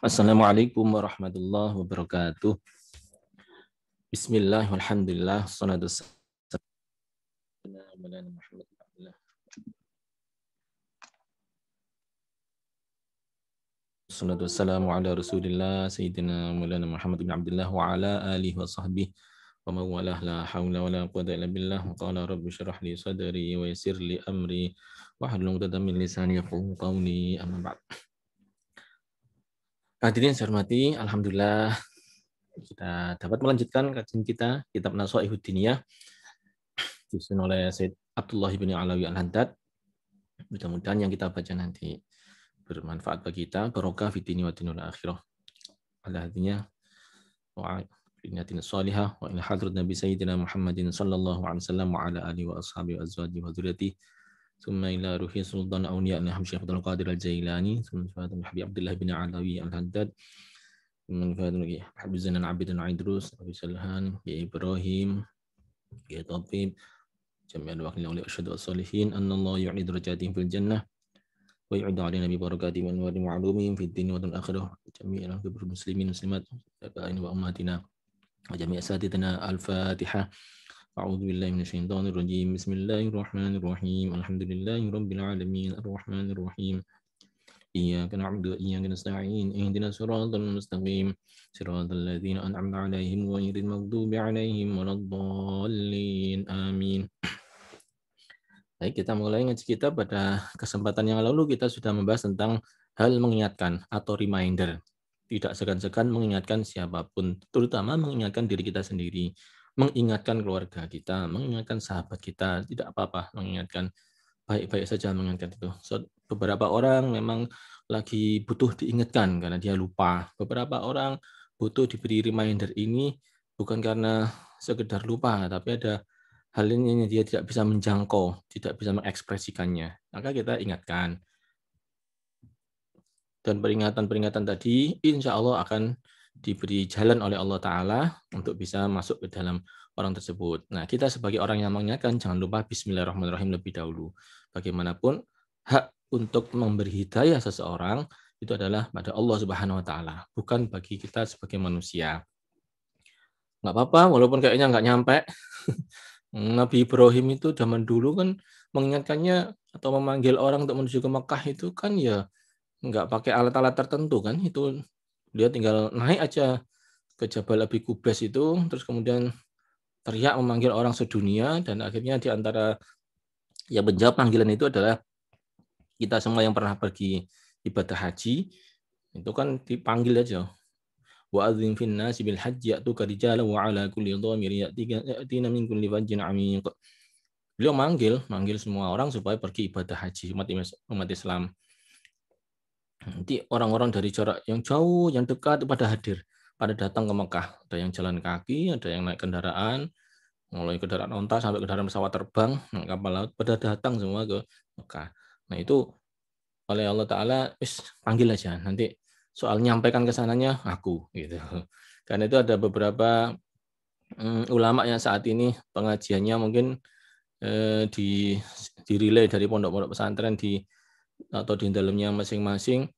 Assalamualaikum warahmatullahi wabarakatuh. Bismillah, walhamdulillah, salatu wassalamu ala rasulillah sayyidina maulana Muhammad bin Abdullah wa ala alihi wa sahbihi wa mawalah la hawla wa la quwata illa billah. Qala rabbi syrah li sadri wa yassir li amri wa hlul 'uqdatam min lisani yafqahu qawli, amma ba'd. Hadirin saya hormati, alhamdulillah kita dapat melanjutkan kajian kita kitab Nasha'ihud Diniyah disusun oleh Said Abdullah bin Alawi Al-Haddad. Mudah-mudahan yang kita baca nanti bermanfaat bagi kita, barokah fi dini wa dinil akhirah. Ala hadinya wa niyatin salihah wa ila hadrat Nabi Sayyidina Muhammadin sallallahu alaihi wasallam wa ala alihi wa ashabihi wa azwajihi wa dzurriyyatihi. Summa ila ruhi sultan awliya Naham Syekh Abdul Qadir Al-Jailani, summa Fatimah Habib Abdullah bin Alawi Al-Haddad, summa Fatimah Habib Zainal Abidin Aidrus, Abi Salhan, ya Ibrahim, ya Tabib, jami'al wakil awliya asyhadu as-salihin annallahu yu'id darajatihim fil jannah wa yu'id 'alaina bi barakatihim wa anwarihim wa 'ulumihim fid din wa dunyal akhirah jami'al muslimin muslimat wa ummatina wa jami' asatidina al-Fatihah. A'udzu billahi minasyaitonir rajim. Bismillahirrahmanirrahim. Alhamdulillahi rabbil alamin arrahmanir rahim. Iyyaka na'budu wa iyyaka nasta'in. Ihdinas siratal mustaqim. Siratal ladzina an'amta 'alaihim ghairil maghdubi 'alaihim waladdallin. Amin. Baik, kita mulai ngaji kita. Pada kesempatan yang lalu kita sudah membahas tentang hal mengingatkan atau reminder. Tidak segan-segan mengingatkan siapapun, terutama mengingatkan diri kita sendiri, mengingatkan keluarga kita, mengingatkan sahabat kita, tidak apa-apa mengingatkan, baik-baik saja mengingatkan itu. Beberapa orang memang lagi butuh diingatkan karena dia lupa. Beberapa orang butuh diberi reminder ini bukan karena sekedar lupa, tapi ada hal ini dia tidak bisa menjangkau, tidak bisa mengekspresikannya. Maka kita ingatkan. Dan peringatan-peringatan tadi insya Allah akan diberi jalan oleh Allah Ta'ala untuk bisa masuk ke dalam orang tersebut. Nah, kita sebagai orang yang mengingatkan, jangan lupa bismillahirrahmanirrahim lebih dahulu. Bagaimanapun, hak untuk memberi hidayah seseorang itu adalah pada Allah Subhanahu wa Ta'ala, bukan bagi kita sebagai manusia. Nggak apa-apa, walaupun kayaknya nggak nyampe. Nabi Ibrahim itu zaman dulu kan mengingatkannya atau memanggil orang untuk menuju ke Mekah itu kan ya nggak pakai alat-alat tertentu kan, itu dia tinggal naik aja ke Jabal Abi Qubais itu, terus kemudian teriak memanggil orang sedunia, dan akhirnya di antara yang menjawab panggilan itu adalah kita semua yang pernah pergi ibadah haji, itu kan dipanggil aja. Wa adzim fin nasi bil hajji ya'tuka rijalan wa ala kulli dhamirin ya'tina min kulli fajjin 'amiq. Beliau manggil semua orang supaya pergi ibadah haji, umat Islam. Nanti orang-orang dari jarak yang jauh, yang dekat pada hadir, pada datang ke Mekah. Ada yang jalan kaki, ada yang naik kendaraan, mulai kendaraan onta sampai kendaraan pesawat terbang, kapal laut, pada datang semua ke Mekah. Nah itu oleh Allah Ta'ala, panggil aja. Nanti soal nyampaikan ke sananya, aku. Gitu. Karena itu ada beberapa ulama yang saat ini pengajiannya mungkin di-relay dari pondok-pondok pesantren atau di dalamnya masing-masing,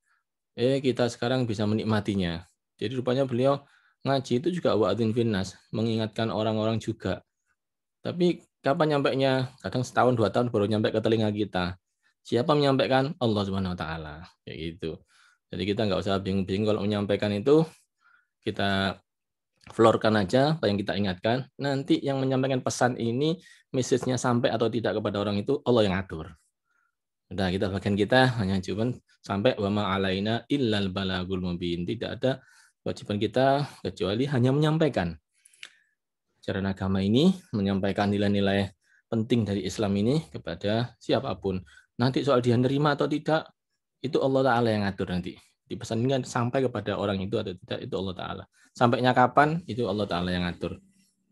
kita sekarang bisa menikmatinya. Jadi rupanya beliau ngaji itu juga wa'adzin finnas, mengingatkan orang-orang juga. Tapi kapan nyampainya? Kadang setahun, 2 tahun baru nyampe ke telinga kita. Siapa menyampaikan? Allah Subhanahu wa Ta'ala. Kayak gitu. Jadi kita nggak usah bingung-bingung kalau menyampaikan itu, kita florkan aja apa yang kita ingatkan. Nanti yang menyampaikan pesan ini, message-nya sampai atau tidak kepada orang itu, Allah yang atur. Udah, kita bagian kita hanya cuma sampai wa ma alaina illal balagul mubin. Tidak ada kewajiban kita kecuali hanya menyampaikan ajaran agama ini, menyampaikan nilai-nilai penting dari Islam ini kepada siapapun. Nanti soal dia nerima atau tidak, itu Allah Ta'ala yang ngatur nanti. Dipesankan sampai kepada orang itu atau tidak, itu Allah Ta'ala. Sampainya kapan, itu Allah Ta'ala yang ngatur.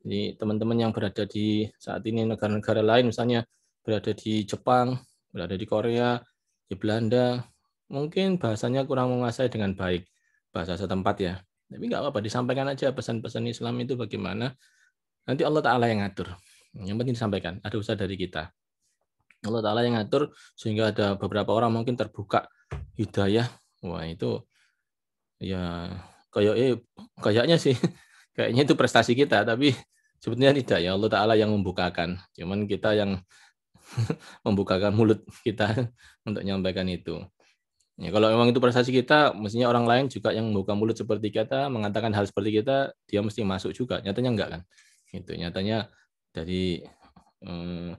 Jadi teman-teman yang berada di saat ini negara-negara lain, misalnya berada di Jepang, berada di Korea, di Belanda, mungkin bahasanya kurang menguasai dengan baik, bahasa setempat ya. Tapi nggak apa-apa, disampaikan aja pesan-pesan Islam itu bagaimana. Nanti Allah Ta'ala yang ngatur. Yang penting disampaikan, ada usaha dari kita. Allah Ta'ala yang ngatur, sehingga ada beberapa orang mungkin terbuka hidayah. Wah, itu Ya, kayaknya sih, kayaknya itu prestasi kita, tapi sebetulnya tidak ya. Allah Ta'ala yang membukakan. Cuman kita yang membukakan mulut kita untuk menyampaikan itu. Ya, kalau memang itu prestasi kita, mestinya orang lain juga yang membuka mulut seperti kita, mengatakan hal seperti kita, dia mesti masuk juga. Nyatanya enggak kan? Itu nyatanya dari eh,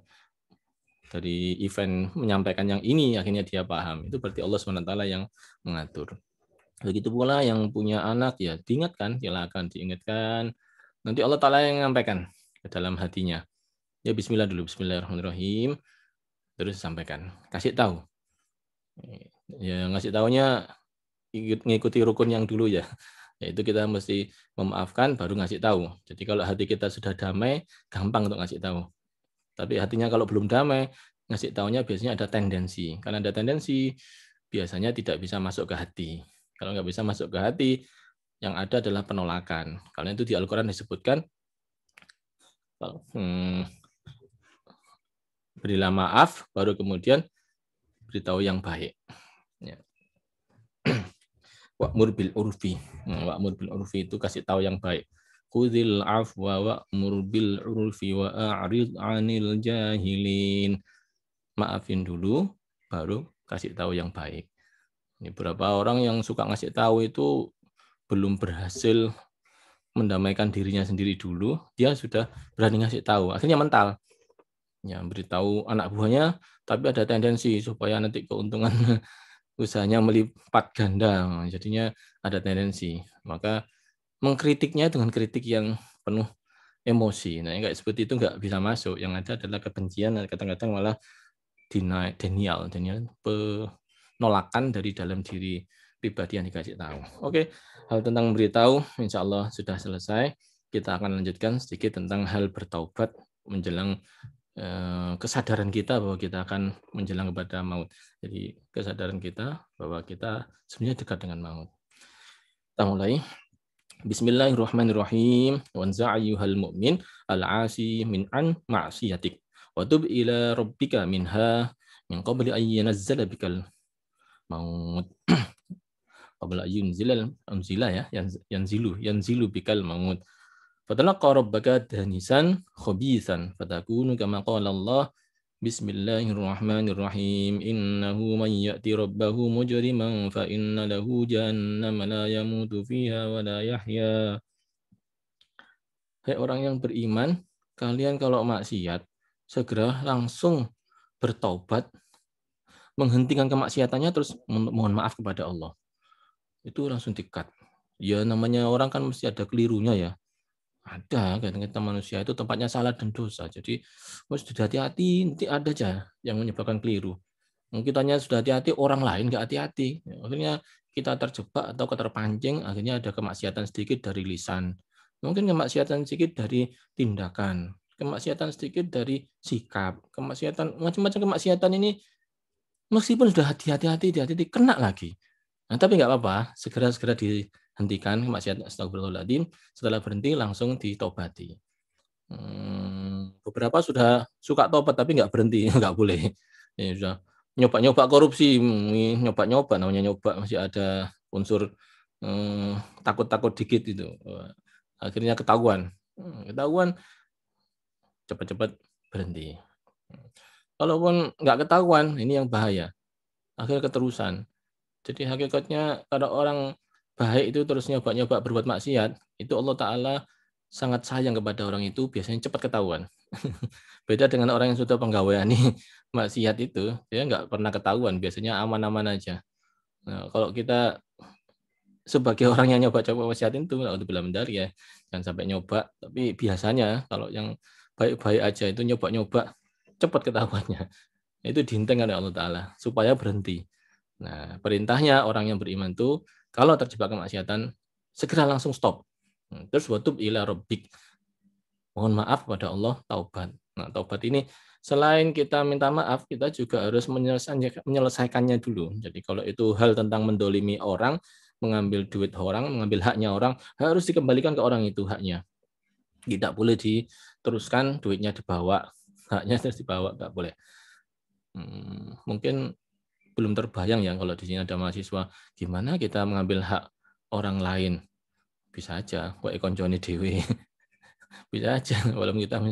dari event menyampaikan yang ini akhirnya dia paham. Itu berarti Allah SWT yang mengatur. Begitu pula yang punya anak ya diingatkan, silakan diingatkan. Nanti Allah Ta'ala yang menyampaikan ke dalam hatinya. Ya bismillah dulu, bismillahirrahmanirrahim. Terus sampaikan, kasih tahu. Ya ngasih tahunya ngikuti rukun yang dulu ya. Yaitu kita mesti memaafkan baru ngasih tahu. Jadi kalau hati kita sudah damai, gampang untuk ngasih tahu. Tapi hatinya kalau belum damai, ngasih tahunya biasanya ada tendensi. Karena ada tendensi, biasanya tidak bisa masuk ke hati. Kalau nggak bisa masuk ke hati, yang ada adalah penolakan. Karena itu di Al-Quran disebutkan, berilah maaf, baru kemudian beritahu yang baik. Ya. Wa'mur bil urfi. Wa'mur bil urfi itu kasih tahu yang baik. Khudhil afwa wa'mur bil urfi wa'arid 'anil jahilin. Maafin dulu, baru kasih tahu yang baik. Ini beberapa orang yang suka ngasih tahu itu belum berhasil mendamaikan dirinya sendiri dulu, dia sudah berani ngasih tahu. Akhirnya mental. Ya, beritahu anak buahnya, tapi ada tendensi supaya nanti keuntungan usahanya melipat ganda. Jadinya ada tendensi. Maka mengkritiknya dengan kritik yang penuh emosi. Nah, yang kayak seperti itu nggak bisa masuk. Yang ada adalah kebencian dan kadang-kadang malah denial, penolakan dari dalam diri pribadi yang dikasih tahu. Oke, hal tentang memberitahu insya Allah sudah selesai. Kita akan lanjutkan sedikit tentang hal bertaubat menjelang kesadaran kita bahwa kita akan menjelang kepada maut. Jadi kesadaran kita bahwa kita sebenarnya dekat dengan maut. Kita mulai. Bismillahirrahmanirrahim. Wanza ayyuhal mu'min al-asi min an ma'siyatik. Wa tub ila rabbika minha min qabli an yanazzala bikal maut. Qabla unzila ya, yanzilu bikal maut. Fatalaqa rabbaka danisan khabisan fatakunu kama qala Allah. Bismillahirrahmanirrahim. Innahu man ya'ti rabbahu mujriman fa inna lahu jahannama la yamutu fiha wa la yahya. Hai orang yang beriman, kalian kalau maksiat segera langsung bertaubat, menghentikan kemaksiatannya terus mohon maaf kepada Allah. Itu langsung di-cut. Ya namanya orang kan mesti ada kelirunya ya. Ada, kadang kita manusia itu tempatnya salah dan dosa. Jadi harus sudah hati-hati, nanti ada aja yang menyebabkan keliru. Mungkin kitanya sudah hati-hati, orang lain nggak hati-hati. Akhirnya kita terjebak atau terpancing, akhirnya ada kemaksiatan sedikit dari lisan. Mungkin kemaksiatan sedikit dari tindakan. Kemaksiatan sedikit dari sikap. Kemaksiatan, macam-macam kemaksiatan ini, meskipun sudah hati-hati, kena lagi. Nah, tapi nggak apa-apa, segera-segera dihentikan kemaksiatan, astagfirullahaladzim, setelah berhenti langsung ditobati. Beberapa sudah suka tobat tapi nggak berhenti, nggak boleh. Ya, sudah nyoba-nyoba korupsi, nyoba-nyoba namanya nyoba, masih ada unsur takut-takut dikit itu. Akhirnya ketahuan, cepat-cepat berhenti. Kalaupun nggak ketahuan, ini yang bahaya. Akhirnya keterusan. Jadi hakikatnya kalau orang baik itu terus nyoba-nyoba berbuat maksiat, itu Allah Ta'ala sangat sayang kepada orang itu, biasanya cepat ketahuan. Beda dengan orang yang sudah penggawaiani maksiat itu, dia nggak pernah ketahuan, biasanya aman-aman aja. Nah, kalau kita sebagai orang yang nyoba-coba maksiat itu, untuk bilang benar ya, jangan sampai nyoba. Tapi biasanya kalau yang baik-baik aja itu nyoba-nyoba, cepat ketahuannya. Itu dihentikan oleh Allah Ta'ala, supaya berhenti. Nah, perintahnya orang yang beriman itu kalau terjebak kemaksiatan segera langsung stop. Terus watub ila rabbik. Mohon maaf kepada Allah, taubat. Nah, taubat ini selain kita minta maaf, kita juga harus menyelesaikannya dulu. Jadi kalau itu hal tentang mendolimi orang, mengambil duit orang, mengambil haknya orang, harus dikembalikan ke orang itu haknya. Tidak boleh diteruskan, duitnya dibawa, haknya terus dibawa, nggak boleh. Mungkin belum terbayang ya kalau di sini ada mahasiswa, gimana kita mengambil hak orang lain. Bisa aja, kok koncone dhewe. Bisa aja, walaupun kita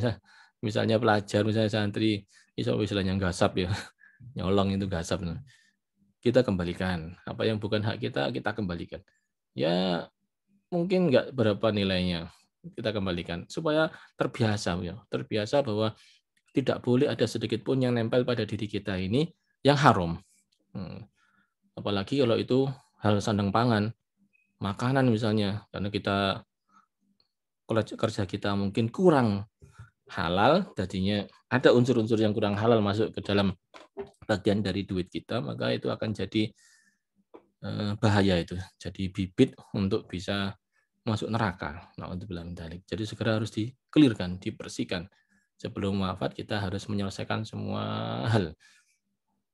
misalnya pelajar, misalnya santri, iso istilahnya gasap ya, nyolong itu gasap. Kita kembalikan. Apa yang bukan hak kita kembalikan. Ya mungkin nggak berapa nilainya, kita kembalikan. Supaya terbiasa ya, terbiasa bahwa tidak boleh ada sedikit pun yang nempel pada diri kita ini yang haram. Apalagi kalau itu hal sandang pangan, makanan misalnya, karena kita kerja kita mungkin kurang halal, jadinya ada unsur-unsur yang kurang halal masuk ke dalam bagian dari duit kita, maka itu akan jadi bahaya itu, jadi bibit untuk bisa masuk neraka. Na'udzubillah min dzalik. Jadi segera harus dikelirkan, dibersihkan. Sebelum wafat kita harus menyelesaikan semua hal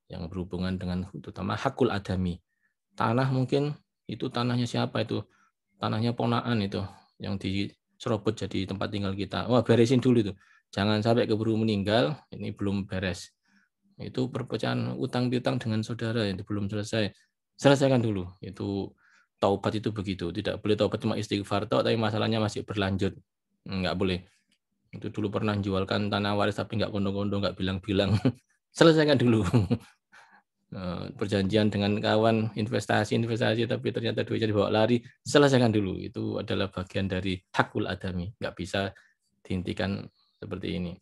yang berhubungan dengan terutama hakul adami. Tanah mungkin itu tanahnya siapa itu? Tanahnya ponaan itu yang diserobot jadi tempat tinggal kita. Wah, beresin dulu itu. Jangan sampai keburu meninggal, ini belum beres. Itu perpecahan utang piutang dengan saudara itu belum selesai. Selesaikan dulu. Itu taubat itu begitu. Tidak boleh taubat cuma istighfar tapi masalahnya masih berlanjut. Enggak boleh. Itu dulu pernah jualkan tanah waris tapi enggak kondo-kondo, enggak bilang-bilang. Selesaikan dulu. Perjanjian dengan kawan investasi tapi ternyata duitnya dibawa lari, selesaikan dulu. Itu adalah bagian dari hakul adami, nggak bisa dihentikan seperti ini.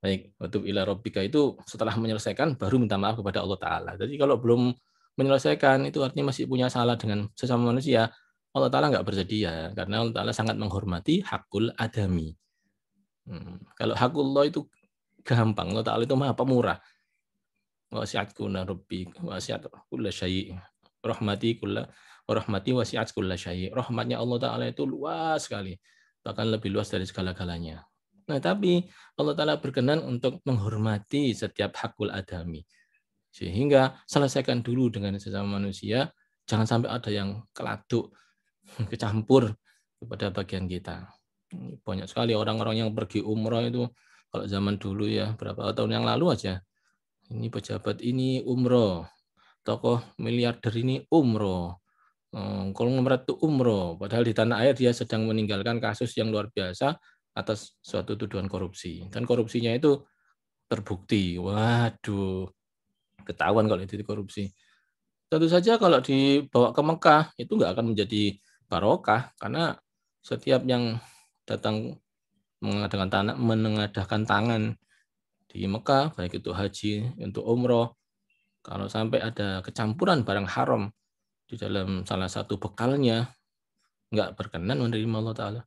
Baik, watub ila rabbika itu setelah menyelesaikan baru minta maaf kepada Allah Ta'ala. Jadi kalau belum menyelesaikan itu artinya masih punya salah dengan sesama manusia, Allah Ta'ala nggak bersedia karena Allah Ta'ala sangat menghormati hakul adami. Kalau hakullah itu gampang, Allah Ta'ala itu maha pemurah. Wasi'at kulla rabbi wasi'at kulla syai' rahmati wasi'at kulla syai'. Rahmatnya Allah Ta'ala itu luas sekali, bahkan lebih luas dari segala-galanya. Nah, tapi Allah Ta'ala berkenan untuk menghormati setiap hakul adami. Sehingga selesaikan dulu dengan sesama manusia, jangan sampai ada yang keladuk, kecampur kepada bagian kita. Banyak sekali orang-orang yang pergi umroh itu, kalau zaman dulu ya, berapa tahun yang lalu aja, ini pejabat ini umroh, tokoh miliarder ini umroh, konglomerat itu umroh, padahal di tanah air dia sedang meninggalkan kasus yang luar biasa atas suatu tuduhan korupsi. Dan korupsinya itu terbukti. Waduh, ketahuan kalau itu korupsi. Tentu saja kalau dibawa ke Mekah, itu nggak akan menjadi barokah, karena setiap yang datang menengadahkan tangan di Mekah, baik itu haji, untuk umroh, kalau sampai ada kecampuran barang haram di dalam salah satu bekalnya, nggak berkenan menerima Allah Ta'ala.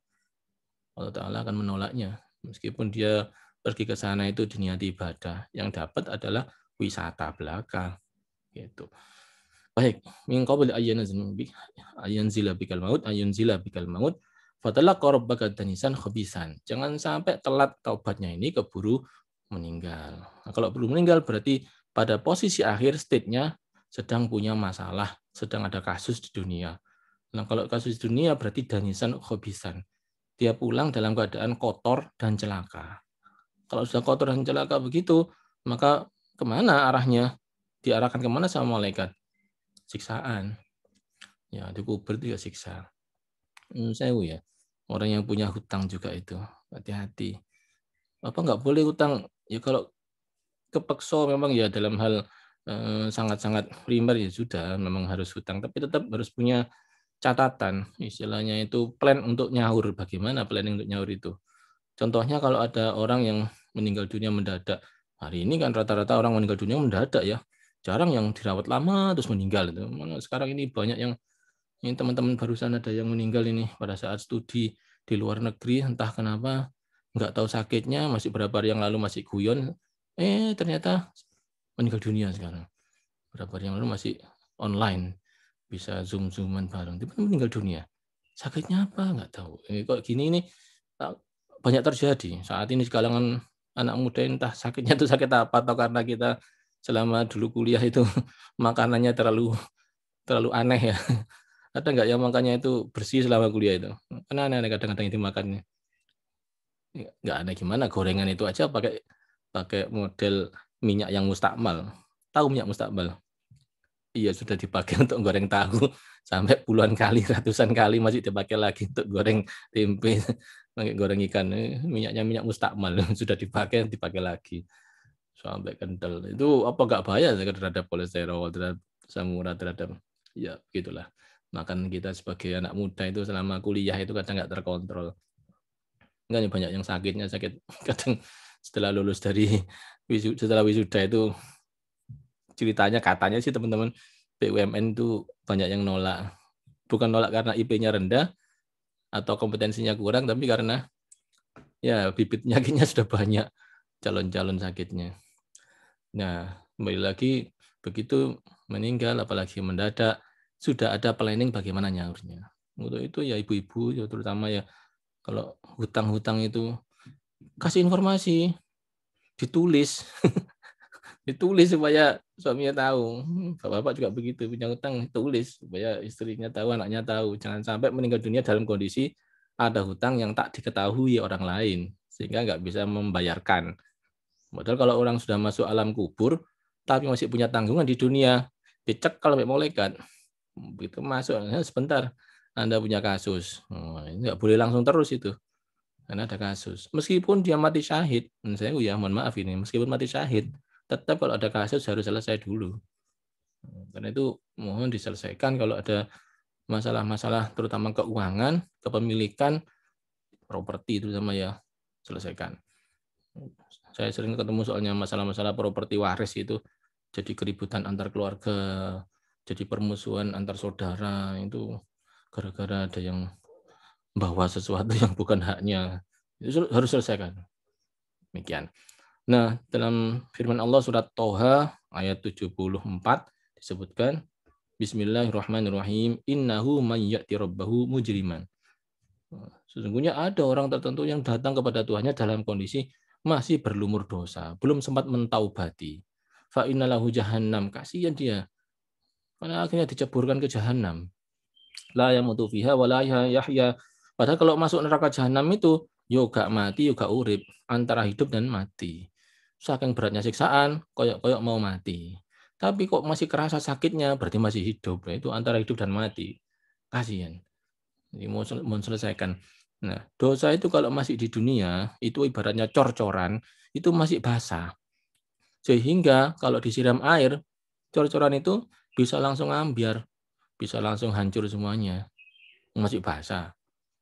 Allah Ta'ala akan menolaknya. Meskipun dia pergi ke sana itu diniati ibadah, yang dapat adalah wisata belaka. Gitu. Baik, min qabli ayyanzila bikal maut, fatalaqa rabbaka danisan khabisan. Jangan sampai telat taubatnya ini keburu meninggal. Nah, kalau belum meninggal berarti pada posisi akhir state-nya sedang punya masalah, sedang ada kasus di dunia. Nah, kalau kasus di dunia berarti danisan khabisan. Dia pulang dalam keadaan kotor dan celaka. Kalau sudah kotor dan celaka begitu, maka kemana arahnya? Diarahkan kemana sama malaikat? Siksaan. Ya, dikubur itu ya siksa. Sewu ya. Orang yang punya hutang juga itu. Hati-hati. Apa nggak boleh hutang? Ya kalau kepeksa memang ya dalam hal sangat-sangat primer ya sudah memang harus hutang. Tapi tetap harus punya catatan. Istilahnya itu plan untuk nyaur. Bagaimana planning untuk nyaur itu? Contohnya kalau ada orang yang meninggal dunia mendadak. Hari ini kan rata-rata orang meninggal dunia mendadak ya. Jarang yang dirawat lama terus meninggal itu. Sekarang ini banyak yang ini teman-teman barusan ada yang meninggal ini pada saat studi di luar negeri, entah kenapa nggak tahu sakitnya, masih berapa hari yang lalu masih guyon, ternyata meninggal dunia sekarang. Berapa hari yang lalu masih online, bisa zoom-zooman bareng, tiba-tiba meninggal dunia. Sakitnya apa? Nggak tahu. Kok gini ini banyak terjadi saat ini di kalangan anak muda, entah sakitnya itu sakit apa atau karena kita selama dulu kuliah itu makanannya terlalu aneh ya. Ada nggak yang makannya itu bersih selama kuliah itu? Kan aneh kadang-kadang itu makannya. Nggak aneh gimana, gorengan itu aja pakai model minyak yang mustakmal. Tahu minyak mustakmal? iya sudah dipakai untuk goreng tahu sampai puluhan kali, ratusan kali masih dipakai lagi untuk goreng tempe, goreng ikan. Minyaknya minyak mustakmal sudah dipakai lagi sampai kental. Itu apa nggak bahaya terhadap kolesterol, terhadap asam urat, terhadap ya gitulah. Makan kita sebagai anak muda itu selama kuliah itu kadang nggak terkontrol. Enggak banyak yang sakit kadang setelah lulus dari setelah wisuda itu ceritanya katanya sih teman-teman BUMN itu banyak yang nolak. Bukan nolak karena IP-nya rendah atau kompetensinya kurang, tapi karena ya bibit penyakitnya sudah banyak, calon-calon sakitnya. Nah, kembali lagi begitu meninggal apalagi mendadak sudah ada planning bagaimana nyaurnya. Untuk itu ya ibu-ibu ya terutama ya kalau hutang-hutang itu kasih informasi, ditulis. Ditulis supaya suaminya tahu. Bapak juga begitu, punya hutang tulis supaya istrinya tahu, anaknya tahu. Jangan sampai meninggal dunia dalam kondisi ada hutang yang tak diketahui orang lain sehingga nggak bisa membayarkan. Padahal kalau orang sudah masuk alam kubur tapi masih punya tanggungan di dunia, dicek kalau malaikat. Begitu masuk, sebentar Anda punya kasus. Ini nggak boleh langsung terus itu. Karena ada kasus. Meskipun dia mati syahid, saya ya mohon maaf ini, meskipun mati syahid, tetap kalau ada kasus harus selesai dulu. Karena itu mohon diselesaikan kalau ada masalah-masalah terutama keuangan, kepemilikan, properti itu sama ya selesaikan. Saya sering ketemu soalnya masalah-masalah properti waris itu jadi keributan antar keluarga, jadi permusuhan antar saudara itu gara-gara ada yang bawa sesuatu yang bukan haknya. Itu harus selesaikan. Demikian. Nah, dalam firman Allah surat Toha ayat 74 disebutkan Bismillahirrahmanirrahim innahu may ya'ti rabbahu mujriman. Sesungguhnya ada orang tertentu yang datang kepada Tuhannya dalam kondisi masih berlumur dosa, belum sempat mentaubati. Fa innalahu jahannam, kasihan dia. Karena akhirnya diceburkan ke jahanam. La yamutu fiha wa la yahya. Padahal kalau masuk neraka jahanam itu yo gak mati, yo gak urip, antara hidup dan mati. Saking beratnya siksaan, koyok-koyok mau mati. Tapi kok masih kerasa sakitnya, berarti masih hidup. Itu antara hidup dan mati. Kasihan. Jadi mau selesaikan. Nah, dosa itu kalau masih di dunia, itu ibaratnya cor-coran, itu masih basah. Sehingga kalau disiram air, cor-coran itu bisa langsung ambiar, bisa langsung hancur semuanya. Masih basah.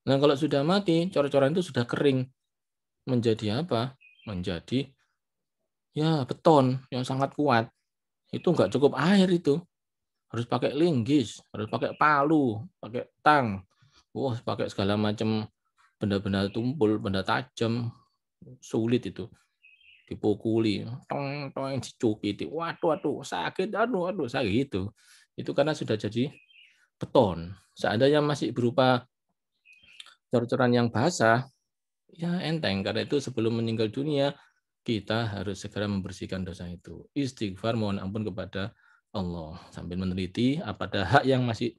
Nah, kalau sudah mati, cor-coran itu sudah kering. Menjadi apa? Menjadi ya beton yang sangat kuat. Itu enggak cukup air itu. Harus pakai linggis, harus pakai palu, pakai tang. Wah, pakai segala macam benda-benda tumpul, benda tajam. Sulit itu. Dipukuli, tong tong dicukiti. Waduh, waduh, sakit, aduh, sakit gitu. Itu karena sudah jadi beton. Seandainya masih berupa cor-coran yang basah, ya enteng. Karena itu sebelum meninggal dunia, kita harus segera membersihkan dosa itu. Istighfar, mohon ampun kepada Allah. Sambil meneliti apakah hak yang masih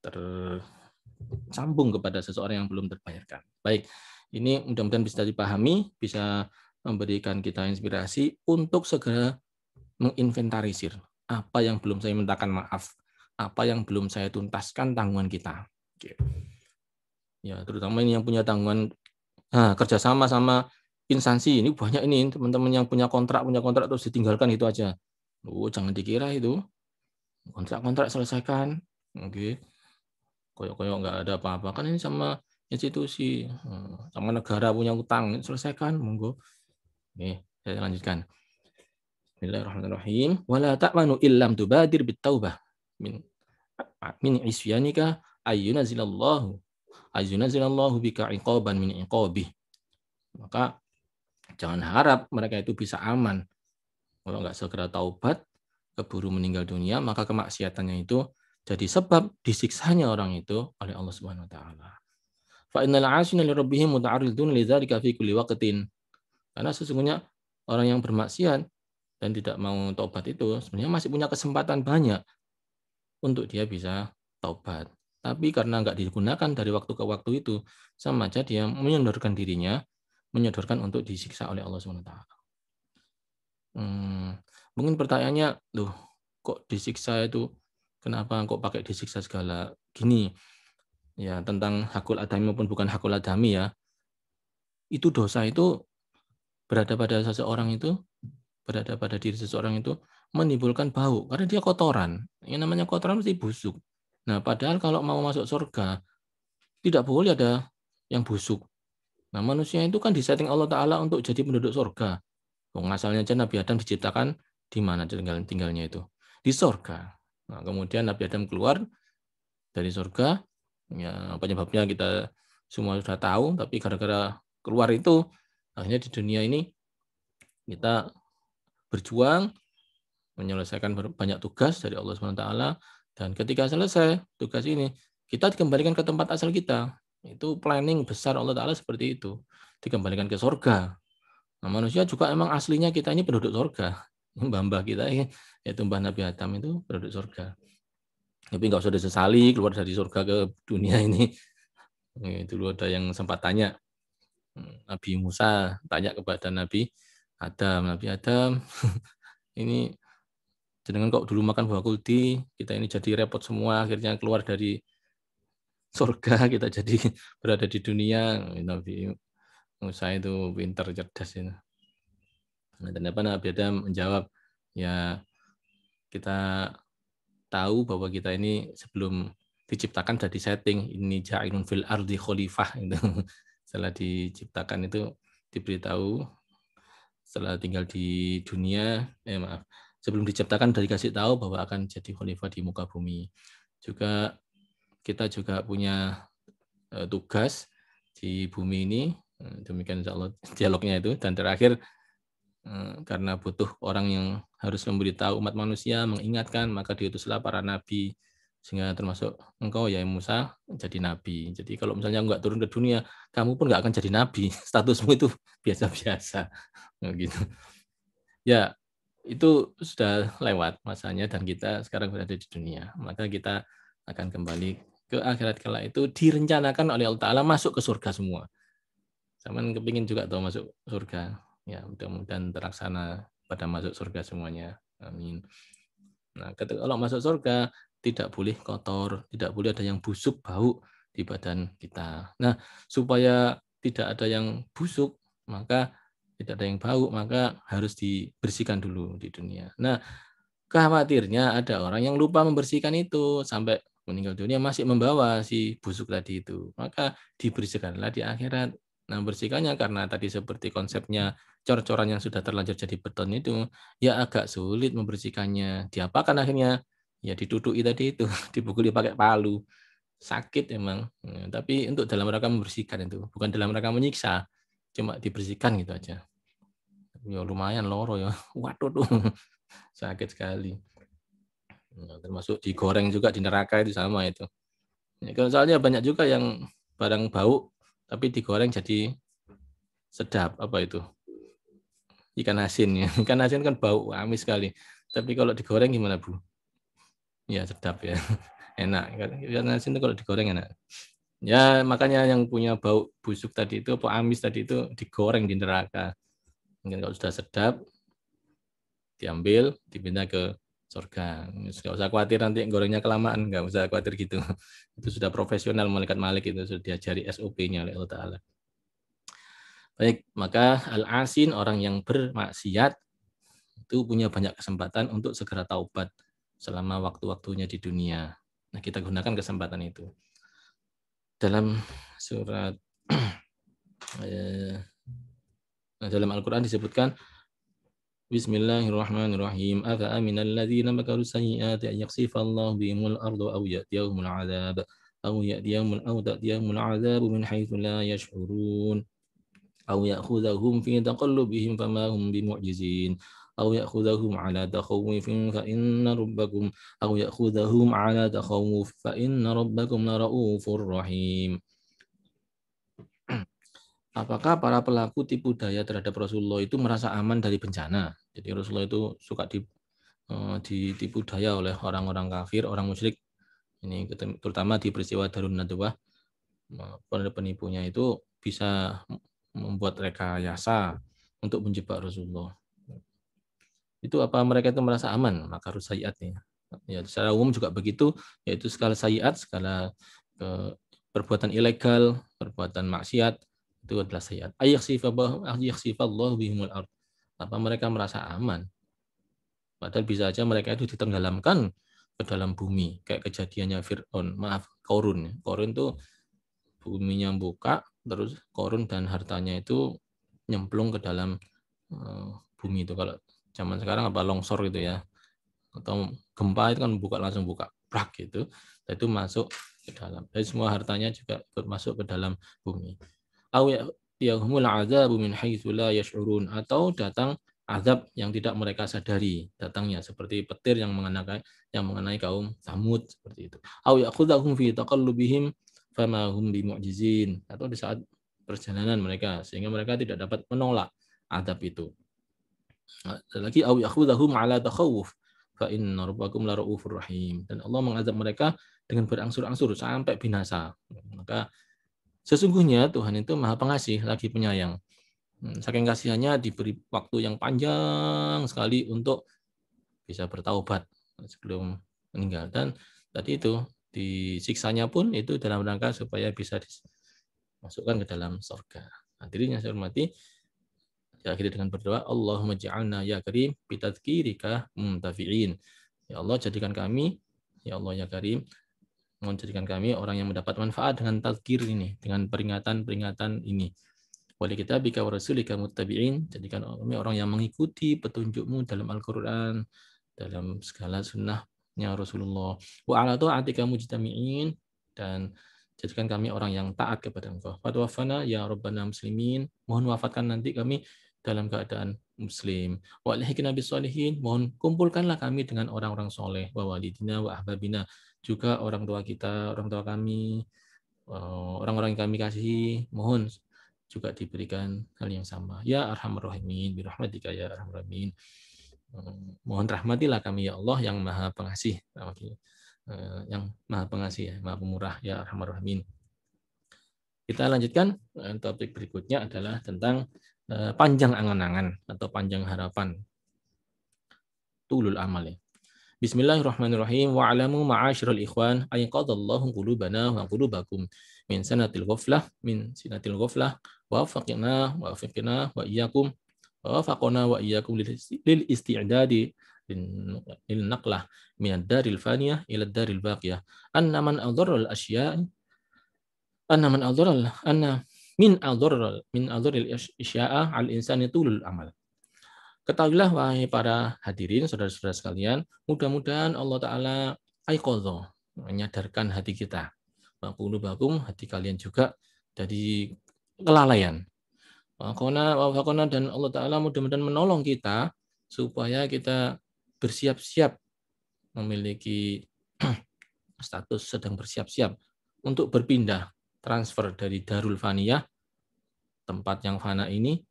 tersambung kepada seseorang yang belum terbayarkan. Baik, ini mudah-mudahan bisa dipahami, bisa memberikan kita inspirasi untuk segera menginventarisir apa yang belum saya mintakan maaf, apa yang belum saya tuntaskan tanggungan kita. Oke. Ya, terutama ini yang punya tanggungan kerjasama sama instansi. Ini banyak ini teman-teman yang punya kontrak terus ditinggalkan itu aja. Jangan dikira itu kontrak selesaikan. Oke. Koyok-koyok nggak ada apa-apa kan ini sama institusi, sama negara punya utang selesaikan monggo. Oke, saya lanjutkan. Bismillahirrahmanirrahim. Wala ta'manu illam tubadir bitaubah min isyanika ayyunazilallahu bika iqaban min iqabih. Maka jangan harap mereka itu bisa aman. Kalau nggak segera taubat, keburu meninggal dunia, maka kemaksiatannya itu jadi sebab disiksanya orang itu oleh Allah Subhanahu wa taala. Fa innal 'asina li rabbihim muta'arridun lidzalika fi kulli waqtin. Karena sesungguhnya orang yang bermaksiat dan tidak mau taubat itu sebenarnya masih punya kesempatan banyak untuk dia bisa taubat. Tapi karena nggak digunakan dari waktu ke waktu itu, sama aja dia menyodorkan dirinya, menyodorkan untuk disiksa oleh Allah Subhanahu wa taala. Mungkin pertanyaannya, loh, kok disiksa itu, kenapa kok pakai disiksa segala? Gini, ya tentang hakul adami maupun bukan hakul adami ya, itu dosa itu berada pada seseorang itu, berada pada diri seseorang itu menimbulkan bau, karena dia kotoran. Yang namanya kotoran mesti busuk. Nah, padahal kalau mau masuk surga, tidak boleh ada yang busuk. Nah, manusia itu kan disetting Allah Ta'ala untuk jadi penduduk surga. Asalnya aja Nabi Adam diciptakan di mana tinggalnya itu? Di surga. Nah, kemudian Nabi Adam keluar dari surga, ya penyebabnya kita semua sudah tahu, tapi gara-gara keluar itu, akhirnya di dunia ini kita berjuang, menyelesaikan banyak tugas dari Allah SWT, dan ketika selesai tugas ini, kita dikembalikan ke tempat asal kita. Itu planning besar Allah Ta'ala seperti itu. Dikembalikan ke surga. Nah, manusia juga emang aslinya kita ini penduduk surga. Mbah-mbah kita ini, yaitu Mbah Nabi Adam itu penduduk surga. Tapi nggak usah disesali keluar dari surga ke dunia ini. Dulu ada yang sempat tanya, Nabi Musa tanya kepada Nabi Adam, ini jenengan kok dulu makan buah kuldi, kita ini jadi repot semua, akhirnya keluar dari surga, kita jadi berada di dunia. Nabi Musa itu pintar, cerdas ini. Nah, dan Nabi Adam menjawab, ya kita tahu bahwa kita ini sebelum diciptakan sudah disetting, ini ja'ilun fil ardi khalifah itu. Setelah diciptakan itu diberitahu, setelah tinggal di dunia, sebelum diciptakan sudah dikasih tahu bahwa akan jadi khalifah di muka bumi. Juga kita juga punya tugas di bumi ini, demikian insya Allah dialognya itu. Dan terakhir, karena butuh orang yang harus memberitahu umat manusia, mengingatkan, maka diutuslah para nabi, sehingga termasuk engkau ya Musa jadi nabi. Jadi kalau misalnya enggak turun ke dunia, kamu pun enggak akan jadi nabi, statusmu itu biasa-biasa gitu. Ya, itu sudah lewat masanya dan kita sekarang berada di dunia. Maka kita akan kembali ke akhirat kala itu, direncanakan oleh Allah Ta'ala masuk ke surga semua. Zaman kepingin juga tuh masuk surga. Ya, mudah-mudahan terlaksana pada masuk surga semuanya. Amin. Nah, kalau masuk surga, tidak boleh kotor, tidak boleh ada yang busuk, bau di badan kita. Nah, supaya tidak ada yang busuk, maka tidak ada yang bau, maka harus dibersihkan dulu di dunia. Nah, khawatirnya ada orang yang lupa membersihkan itu, sampai meninggal dunia masih membawa si busuk tadi itu. Maka dibersihkanlah di akhirat. Nah, bersihkannya karena tadi seperti konsepnya cor-coran yang sudah terlanjur jadi beton itu, ya agak sulit membersihkannya. Diapakan akhirnya? Ya ditutuki tadi itu, dipukuli pakai palu. Sakit emang. Tapi untuk dalam rangka membersihkan itu, bukan dalam rangka menyiksa. Cuma dibersihkan gitu aja. Ya lumayan loro ya. Waduh tuh. Sakit sekali. Nah, termasuk digoreng juga di neraka itu sama itu. Ya, soalnya banyak juga yang barang bau tapi digoreng jadi sedap. Apa itu? Ikan asin ya. Ikan asin kan bau amis sekali. Tapi kalau digoreng gimana, Bu? Ya sedap ya. Enak. Ikan asin itu kalau digoreng enak. Ya makanya yang punya bau busuk tadi itu, apa amis tadi itu digoreng di neraka. Mungkin kalau sudah sedap, diambil, dipindah ke surga. Nggak usah khawatir nanti gorengnya kelamaan, nggak usah khawatir gitu. Itu sudah profesional, malaikat Malik itu sudah diajari SOP-nya oleh Allah Ta'ala. Baik, maka al-asin, orang yang bermaksiat, itu punya banyak kesempatan untuk segera taubat selama waktu-waktunya di dunia. Nah, kita gunakan kesempatan itu. Dalam surat dalam Al-Quran disebutkan, Bismillahirrahmanirrahim. Afa aminal ladzina makaru sayyi'ati an yakhsifallahu bihimul ardu aw ya'tiyahumul 'adzab aw ya'tiyahumul 'adzabu min haitsu la yash'urun aw ya'khudhahum fi taqallubihim fama hum bimu'jizin aw ya'khudhahum 'ala takhawufin fa inna rabbakum aw ya'khudhahum 'ala takhawuf fa inna rabbakum laraufur rahim. Apakah para pelaku tipu daya terhadap Rasulullah itu merasa aman dari bencana? Jadi Rasulullah itu suka ditipu daya oleh orang-orang kafir, orang musyrik. Ini terutama di peristiwa Darun Nadwah, penipunya itu bisa membuat rekayasa untuk menjebak Rasulullah. itu apa mereka itu merasa aman, maka harus sayiatnya. Ya, secara umum juga begitu, yaitu skala sayiat, skala perbuatan ilegal, perbuatan maksiat, itu adalah sayiat. Ayakhsifallahu bihimul ard. Apa mereka merasa aman? Padahal bisa saja mereka itu ditenggelamkan ke dalam bumi, kayak kejadiannya Fir'aun, Korun. Korun itu buminya buka, terus Korun dan hartanya itu nyemplung ke dalam bumi itu. Kalau zaman sekarang apa longsor gitu ya, atau gempa itu kan langsung buka, prak gitu, dan itu masuk ke dalam. Jadi semua hartanya juga masuk ke dalam bumi. Yahumul azabu min haitsu la yash'urun, atau datang azab yang tidak mereka sadari datangnya, seperti petir yang mengenai kaum Samud seperti itu. Aw ya'khudhahum fi taqallubihim fama hum bimu'jizin, atau di saat perjalanan mereka sehingga mereka tidak dapat menolak azab itu. Lagi aw ya'khudhahum ala takhawuf fa inna rabbakum la raufur rahim, dan Allah mengazab mereka dengan berangsur-angsur sampai binasa. Maka sesungguhnya Tuhan itu Maha Pengasih lagi penyayang. Saking kasihannya diberi waktu yang panjang sekali untuk bisa bertaubat sebelum meninggal. Dan tadi itu disiksanya pun itu dalam rangka supaya bisa dimasukkan ke dalam surga. Hadirin yang saya hormati, diakhiri dengan berdoa, Allahumma ja'alna ya karim bitadhkirika muntafi'in. Ya Allah, jadikan kami, ya Allah ya karim, menjadikan kami orang yang mendapat manfaat dengan tazkir ini, dengan peringatan-peringatan ini. Wali kita bika wa rasulika muttabi'in, jadikan kami orang yang mengikuti petunjukmu dalam Al-Quran, dalam segala sunnahnya Rasulullah. Wa ala ta'atika mujtami'in, dan jadikan kami orang yang taat kepada Engkau. Fatwaffana ya Rabbana muslimin, mohon wafatkan nanti kami dalam keadaan muslim. Wa alihikna bisolihin, mohon kumpulkanlah kami dengan orang-orang soleh. Wa walidina wa ahbabina, juga orang tua kita, orang tua kami, orang-orang yang kami kasihi, mohon juga diberikan hal yang sama. Ya Arhamar Rahimin, birahmatika ya Arhamar Rahimin. Mohon rahmatilah kami ya Allah yang Maha Pengasih, yang Maha Pengasih ya, Maha Pemurah ya Arhamar Rahimin. Kita lanjutkan, topik berikutnya adalah tentang panjang angan-angan atau panjang harapan. Tulul amal ya. Bismillahirrahmanirrahim. Wa'alamu ma'asyiral ikhwan ayqadallahu qulubana wa qulubakum min sinatil ghaflah wa wafaqna wa iyyakum wa wafaqna wa iyyakum lil isti'dadi lil naqlah min ad-daril faniyah ila ad-daril baqiyah. Anna min adharril isya'a al-insani tulul amal. Ketahuilah wahai para hadirin, saudara-saudara sekalian, mudah-mudahan Allah Ta'ala aiqadha, menyadarkan hati kita. Waqulubakum, hati kalian juga dari kelalaian. Waqona, dan Allah Ta'ala mudah-mudahan menolong kita supaya kita bersiap-siap memiliki status sedang bersiap-siap untuk berpindah, transfer dari Darul Faniyah, tempat yang fana ini,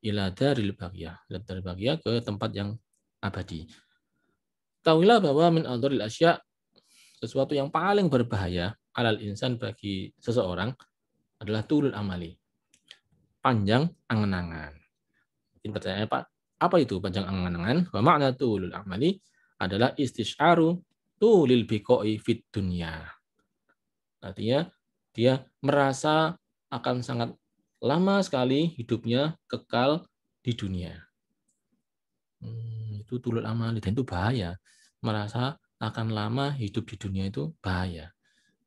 ila daril baqiyah, ke tempat yang abadi. Tahuilah bahwa min adharil asya, sesuatu yang paling berbahaya alal insan bagi seseorang adalah tulul amali, panjang angan-angan. Mungkin pertanyaan apa itu panjang angan-angan? Wa makna tulul amali adalah istisyaru tulil biqa'i fid dunya. Artinya dia merasa akan sangat lama sekali hidupnya kekal di dunia. Itu tulul amal, dan itu bahaya. Merasa akan lama hidup di dunia itu bahaya.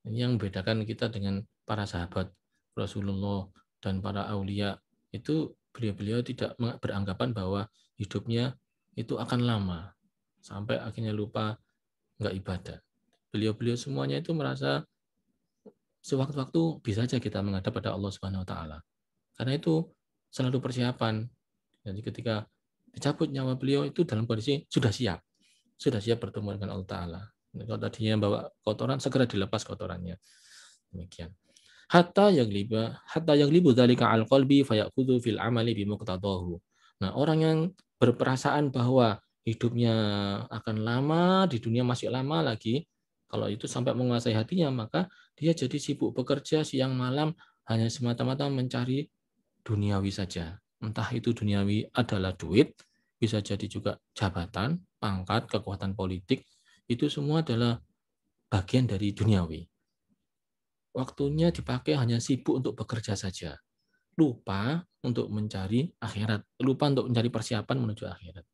Ini yang membedakan kita dengan para sahabat Rasulullah dan para aulia. Itu beliau-beliau tidak beranggapan bahwa hidupnya itu akan lama. Sampai akhirnya lupa nggak ibadah. Beliau-beliau semuanya itu merasa sewaktu-waktu bisa saja kita menghadap pada Allah Subhanahu wa taala. Karena itu selalu persiapan. Jadi ketika dicabut nyawa beliau itu dalam kondisi sudah siap bertemu dengan Allah Ta'ala. Kalau tadinya bawa kotoran, segera dilepas kotorannya. Demikian. Hatta yaglibu dzalika al qalbi fayakhudhu fil amali bimuqtadahu. Nah, orang yang berperasaan bahwa hidupnya akan lama, di dunia masih lama lagi, kalau itu sampai menguasai hatinya, maka dia jadi sibuk bekerja siang malam hanya semata-mata mencari duniawi saja. Entah itu duniawi adalah duit, bisa jadi juga jabatan, pangkat, kekuatan politik, itu semua adalah bagian dari duniawi. Waktunya dipakai hanya sibuk untuk bekerja saja. Lupa untuk mencari akhirat, lupa untuk mencari persiapan menuju akhirat.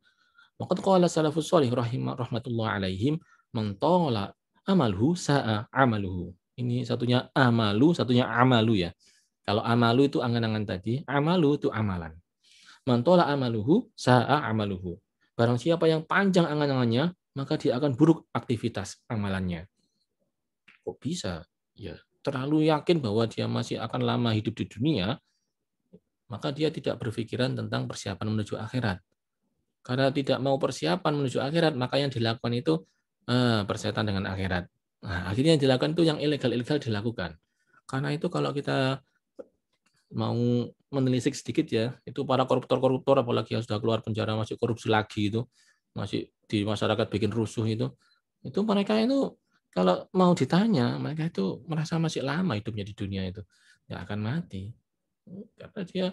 Waqad qala salafus shalih rahmatullah alaihim, man tala amaluhu sa'a amaluhu. Ini satunya amalu, satunya amalu ya. Kalau amalu itu angan-angan tadi, amalu itu amalan. Man tala amaluhu sa'a amaluhu. Barang siapa yang panjang angan-angannya, maka dia akan buruk aktivitas amalannya. Kok bisa? Ya, terlalu yakin bahwa dia masih akan lama hidup di dunia, maka dia tidak berpikiran tentang persiapan menuju akhirat. Karena tidak mau persiapan menuju akhirat, maka yang dilakukan itu persetan dengan akhirat. Nah, akhirnya yang dilakukan itu yang ilegal-ilegal dilakukan. Karena itu kalau kita mau menelisik sedikit ya, itu para koruptor-koruptor apalagi yang sudah keluar penjara masih korupsi lagi itu, masih di masyarakat bikin rusuh itu mereka itu kalau mau ditanya, mereka itu merasa masih lama hidupnya di dunia itu, nggak akan mati. Karena dia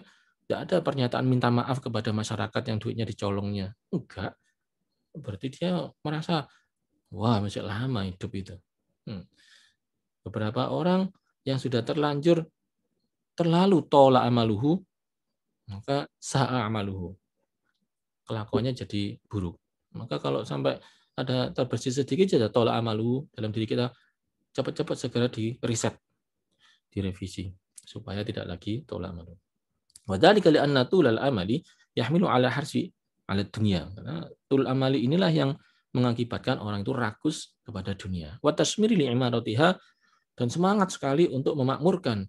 tidak ada pernyataan minta maaf kepada masyarakat yang duitnya dicolongnya. Enggak. Berarti dia merasa, wah masih lama hidup itu. Beberapa orang yang sudah terlalu tola amaluhu, maka sa'a amaluhu. Kelakuannya jadi buruk. Maka kalau sampai ada terbersih sedikit saja tola amaluhu dalam diri kita, cepat-cepat segera di reset, direvisi supaya tidak lagi tola amaluhu. Wadzalika li'anna tulal amali yahmilu ala harsi ala dunia. Karena tul amali inilah yang mengakibatkan orang itu rakus kepada dunia. Wa tasmiri li'imaratiha, dan semangat sekali untuk memakmurkan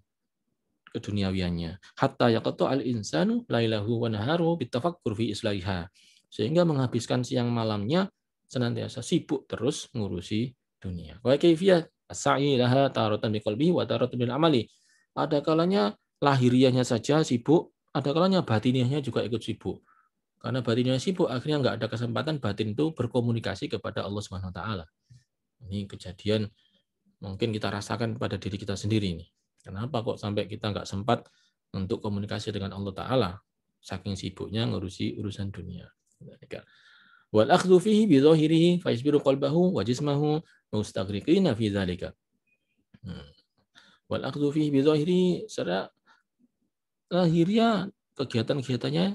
keduniawiannya. Hatta yaqta al-insanu lailahu wa naharu bitafakkur fi islahiha. Sehingga menghabiskan siang malamnya senantiasa sibuk terus ngurusi dunia. Wa kayfiyat as-sa'i laha taratan biqalbihi wa taratan bil amali. Ada kalanya lahiriahnya saja sibuk, ada kalanya batiniahnya juga ikut sibuk. Karena batinnya sibuk, akhirnya nggak ada kesempatan batin itu berkomunikasi kepada Allah Subhanahu wa taala. Ini kejadian mungkin kita rasakan pada diri kita sendiri nih. Kenapa kok sampai kita nggak sempat untuk komunikasi dengan Allah Ta'ala? Saking sibuknya ngurusi urusan dunia. Wal akhdhu fihi bi dhahirihi fa yasbiru qalbahu wa jismahu mustaghriqina fi dzalika. Wal akhdhu fihi bi dhahirihi, secara lahiriah kegiatan-kegiatannya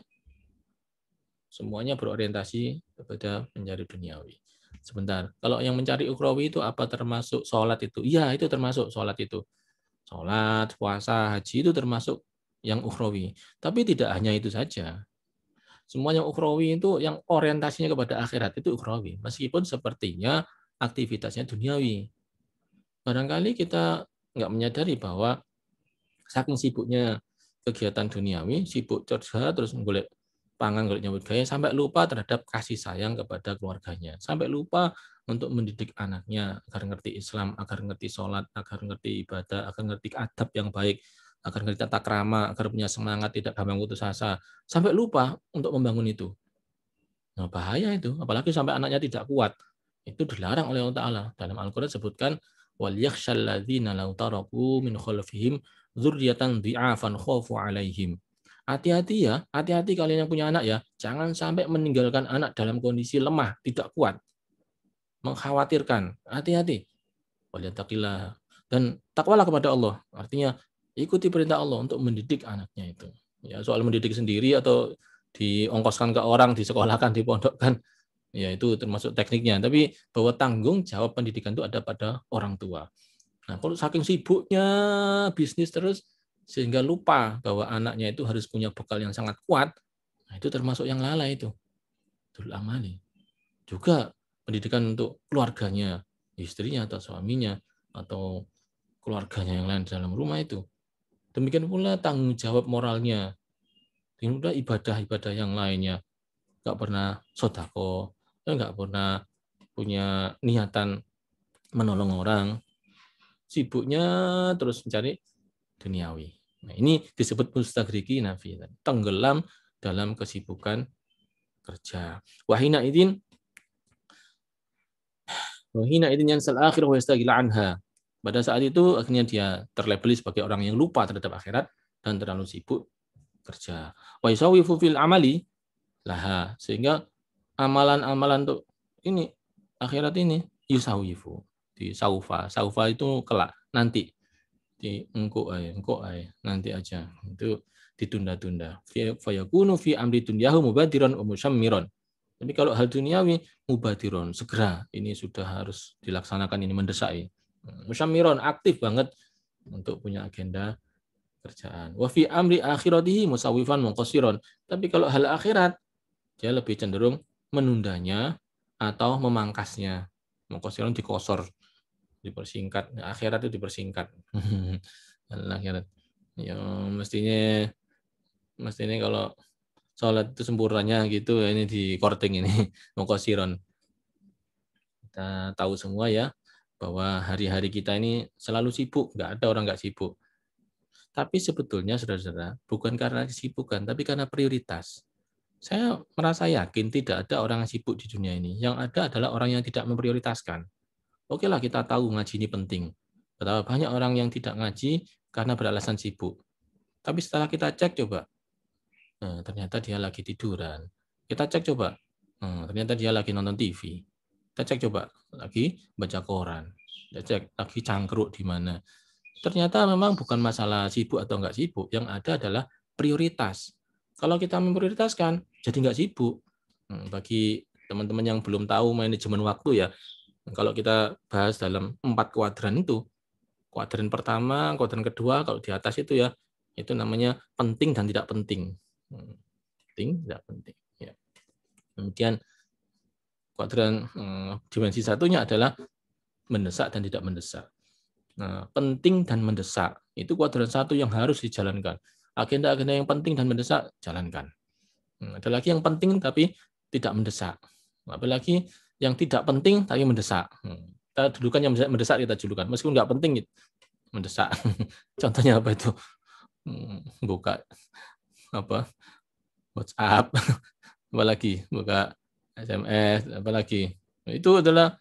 semuanya berorientasi kepada mencari duniawi. Sebentar, kalau yang mencari ukhrawi itu apa termasuk sholat itu? Iya, itu termasuk sholat itu. Sholat, puasa, haji itu termasuk yang ukhrawi. Tapi tidak hanya itu saja. Semua yang ukhrawi itu yang orientasinya kepada akhirat itu ukhrawi. Meskipun sepertinya aktivitasnya duniawi. Barangkali kita nggak menyadari bahwa saking sibuknya kegiatan duniawi, sibuk kerja, terus golek pangan, golek nyambut gaya, sampai lupa terhadap kasih sayang kepada keluarganya. Sampai lupa untuk mendidik anaknya agar ngerti Islam, agar ngerti sholat, agar ngerti ibadah, agar ngerti adab yang baik, agar ngerti tata krama, agar punya semangat, tidak gampang putus asa. Sampai lupa untuk membangun itu. Nah, bahaya itu, apalagi sampai anaknya tidak kuat. Itu dilarang oleh Allah Ta'ala. Dalam Al-Quran disebutkan, وَلْيَخْشَ الَّذِينَ لَوْ تَرَكُوا مِنْ خَلْفِهِمْ ذُرِّيَّةً ضِعَافًا خَافُوا عَلَيْهِمْ. Hati-hati ya, hati-hati kalian yang punya anak ya, jangan sampai meninggalkan anak dalam kondisi lemah, tidak kuat, mengkhawatirkan. Hati-hati. Walyattaqillah. Dan takwalah kepada Allah. Artinya ikuti perintah Allah untuk mendidik anaknya itu. Ya, soal mendidik sendiri atau diongkoskan ke orang, disekolahkan, dipondokkan, ya itu termasuk tekniknya. Tapi bahwa tanggung jawab pendidikan itu ada pada orang tua. Nah, kalau saking sibuknya bisnis terus sehingga lupa bahwa anaknya itu harus punya bekal yang sangat kuat, nah itu termasuk yang lalai itu. Dul amali. Juga pendidikan untuk keluarganya, istrinya atau suaminya atau keluarganya yang lain dalam rumah itu. Demikian pula tanggung jawab moralnya. Demikian pula ibadah-ibadah yang lainnya. Nggak pernah sodako, nggak pernah punya niatan menolong orang, sibuknya terus mencari duniawi. Nah, ini disebut mustaghriki nafi, tenggelam dalam kesibukan kerja. Wahina idin yansal akhirah wa yastaghil anha. Pada saat itu akhirnya dia terlabeli sebagai orang yang lupa terhadap akhirat dan terlalu sibuk kerja. Wa yusawifu fil amali laha, sehingga amalan-amalan untuk ini akhirat ini yusawifu di saufa itu kelak nanti di engko nanti aja itu ditunda-tunda fayakunu fi amri dunyahu mubadiron wa musyammiron. Tapi kalau hal duniawi mubadiron segera ini sudah harus dilaksanakan, ini mendesak ya. Musyammiron aktif banget untuk punya agenda kerjaan. Wa fi amri akhiratihi musawifan muqassiron. Tapi kalau hal akhirat dia lebih cenderung menundanya atau memangkasnya. Muqassiron dikosor, dipersingkat. Akhirat itu dipersingkat. Hal akhirat. Ya mestinya kalau sholat itu sempurnanya gitu, ini di korting ini muqassiron. Kita tahu semua ya bahwa hari-hari kita ini selalu sibuk, nggak ada orang nggak sibuk. Tapi sebetulnya saudara-saudara, bukan karena kesibukan, tapi karena prioritas. Saya merasa yakin tidak ada orang yang sibuk di dunia ini. Yang ada adalah orang yang tidak memprioritaskan. Oke lah, kita tahu ngaji ini penting. Betapa banyak orang yang tidak ngaji karena beralasan sibuk. Tapi setelah kita cek coba, ternyata dia lagi tiduran. Kita cek coba, ternyata dia lagi nonton TV. Kita cek coba, lagi baca koran. Kita cek lagi cangkruk di mana. Ternyata memang bukan masalah sibuk atau enggak sibuk, yang ada adalah prioritas. Kalau kita memprioritaskan, jadi enggak sibuk. Bagi teman-teman yang belum tahu manajemen waktu ya, kalau kita bahas dalam 4 kuadran itu, kuadran pertama, kuadran kedua, kalau di atas itu ya, itu namanya penting dan tidak penting. Penting, tidak penting. Ya. Kemudian kuadran dimensi satunya adalah mendesak dan tidak mendesak. Nah, penting dan mendesak itu kuadran 1 yang harus dijalankan. Agenda-agenda yang penting dan mendesak jalankan. Ada lagi yang penting tapi tidak mendesak. Apalagi yang tidak penting tapi mendesak. Kita dulukan yang mendesak, kita julukan. Meskipun nggak penting mendesak. Contohnya apa itu? Buka apa? WhatsApp, apalagi buka SMS, apalagi. Itu adalah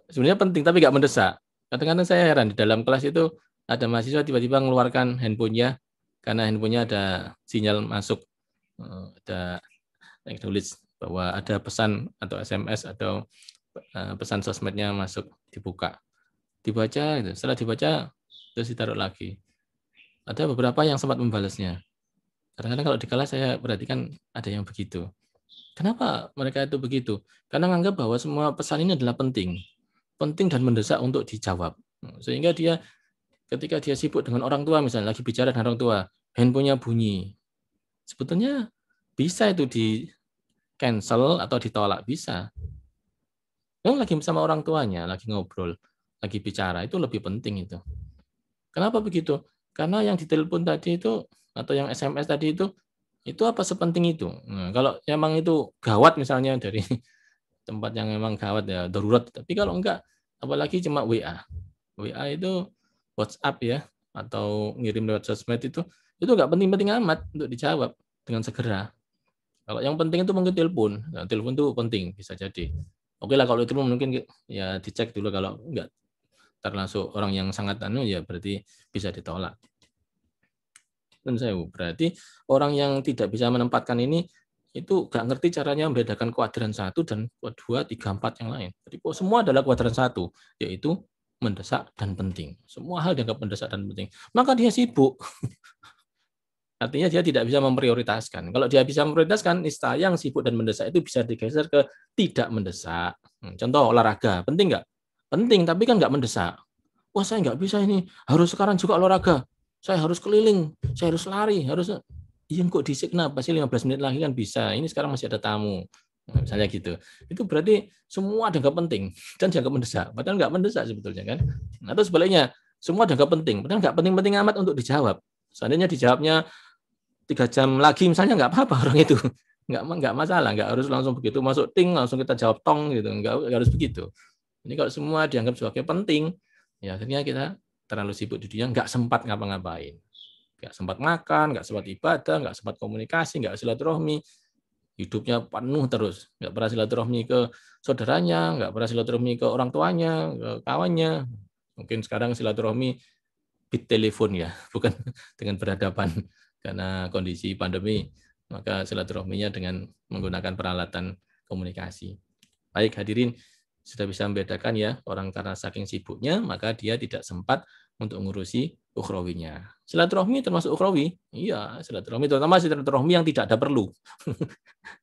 sebenarnya penting tapi nggak mendesak. Kadang-kadang saya heran, di dalam kelas itu ada mahasiswa tiba-tiba mengeluarkan handphonenya karena handphonenya ada sinyal masuk, ada yang tulis bahwa ada pesan atau SMS atau pesan sosmednya masuk, dibuka, dibaca, gitu. Setelah dibaca terus ditaruh lagi. Ada beberapa yang sempat membalasnya. Kadang-kadang kalau di kelas saya perhatikan ada yang begitu. Kenapa mereka itu begitu? Karena menganggap bahwa semua pesan ini adalah penting dan mendesak untuk dijawab. Sehingga dia ketika dia sibuk dengan orang tua, misalnya lagi bicara dengan orang tua, handphonenya bunyi. Sebetulnya bisa itu di cancel atau ditolak, bisa. Lagi sama orang tuanya, lagi ngobrol, lagi bicara, itu lebih penting itu. Kenapa begitu? Karena yang ditelepon tadi itu atau yang SMS tadi itu apa sepenting itu? Nah, kalau memang itu gawat misalnya dari tempat yang memang gawat ya, darurat. Tapi kalau enggak, apalagi cuma WA. WA itu WhatsApp ya, atau ngirim lewat sosmed itu enggak penting-penting amat untuk dijawab dengan segera. Kalau yang penting itu mungkin telepon. Nah, telepon itu penting, bisa jadi. Oke lah, kalau itu mungkin ya dicek dulu, kalau enggak termasuk orang yang sangat ya berarti bisa ditolak. Dan saya berarti orang yang tidak bisa menempatkan ini itu nggak ngerti caranya membedakan kuadran 1 dan 2, 3, 4 yang lain. Jadi semua adalah kuadran 1, yaitu mendesak dan penting. Semua hal dianggap mendesak dan penting. Maka dia sibuk. Artinya dia tidak bisa memprioritaskan. Kalau dia bisa memprioritaskan, niscaya yang sibuk dan mendesak itu bisa digeser ke tidak mendesak. Contoh olahraga, penting nggak? Penting, tapi kan nggak mendesak. Wah, saya nggak bisa ini, harus sekarang juga olahraga. Saya harus keliling, saya harus lari, harus. Iya kok disik, kenapa sih 15 menit lagi kan bisa. Ini sekarang masih ada tamu. Misalnya gitu. Itu berarti semua dianggap penting dan dianggap mendesak. Padahal nggak mendesak sebetulnya kan. Atau sebaliknya, semua dianggap penting, padahal nggak penting-penting amat untuk dijawab. Seandainya dijawabnya 3 jam lagi misalnya nggak apa-apa orang itu. Nggak masalah, nggak harus langsung begitu masuk ting, langsung kita jawab tong gitu. Nggak harus begitu. Ini kalau semua dianggap sebagai penting, ya akhirnya kita terlalu sibuk di dunia, nggak sempat ngapa-ngapain. Nggak sempat makan, nggak sempat ibadah, nggak sempat komunikasi, nggak silaturahmi. Hidupnya penuh terus. Nggak pernah silaturahmi ke saudaranya, nggak pernah silaturahmi ke orang tuanya, ke kawannya. Mungkin sekarang silaturahmi bit telepon ya, bukan dengan berhadapan. Karena kondisi pandemi, maka silaturahminya dengan menggunakan peralatan komunikasi. Baik hadirin, sudah bisa membedakan ya, orang karena saking sibuknya, maka dia tidak sempat untuk mengurusi ukhrawinya. Silaturahmi termasuk ukhrawi? Iya, silaturahmi, terutama silaturahmi yang tidak ada perlu.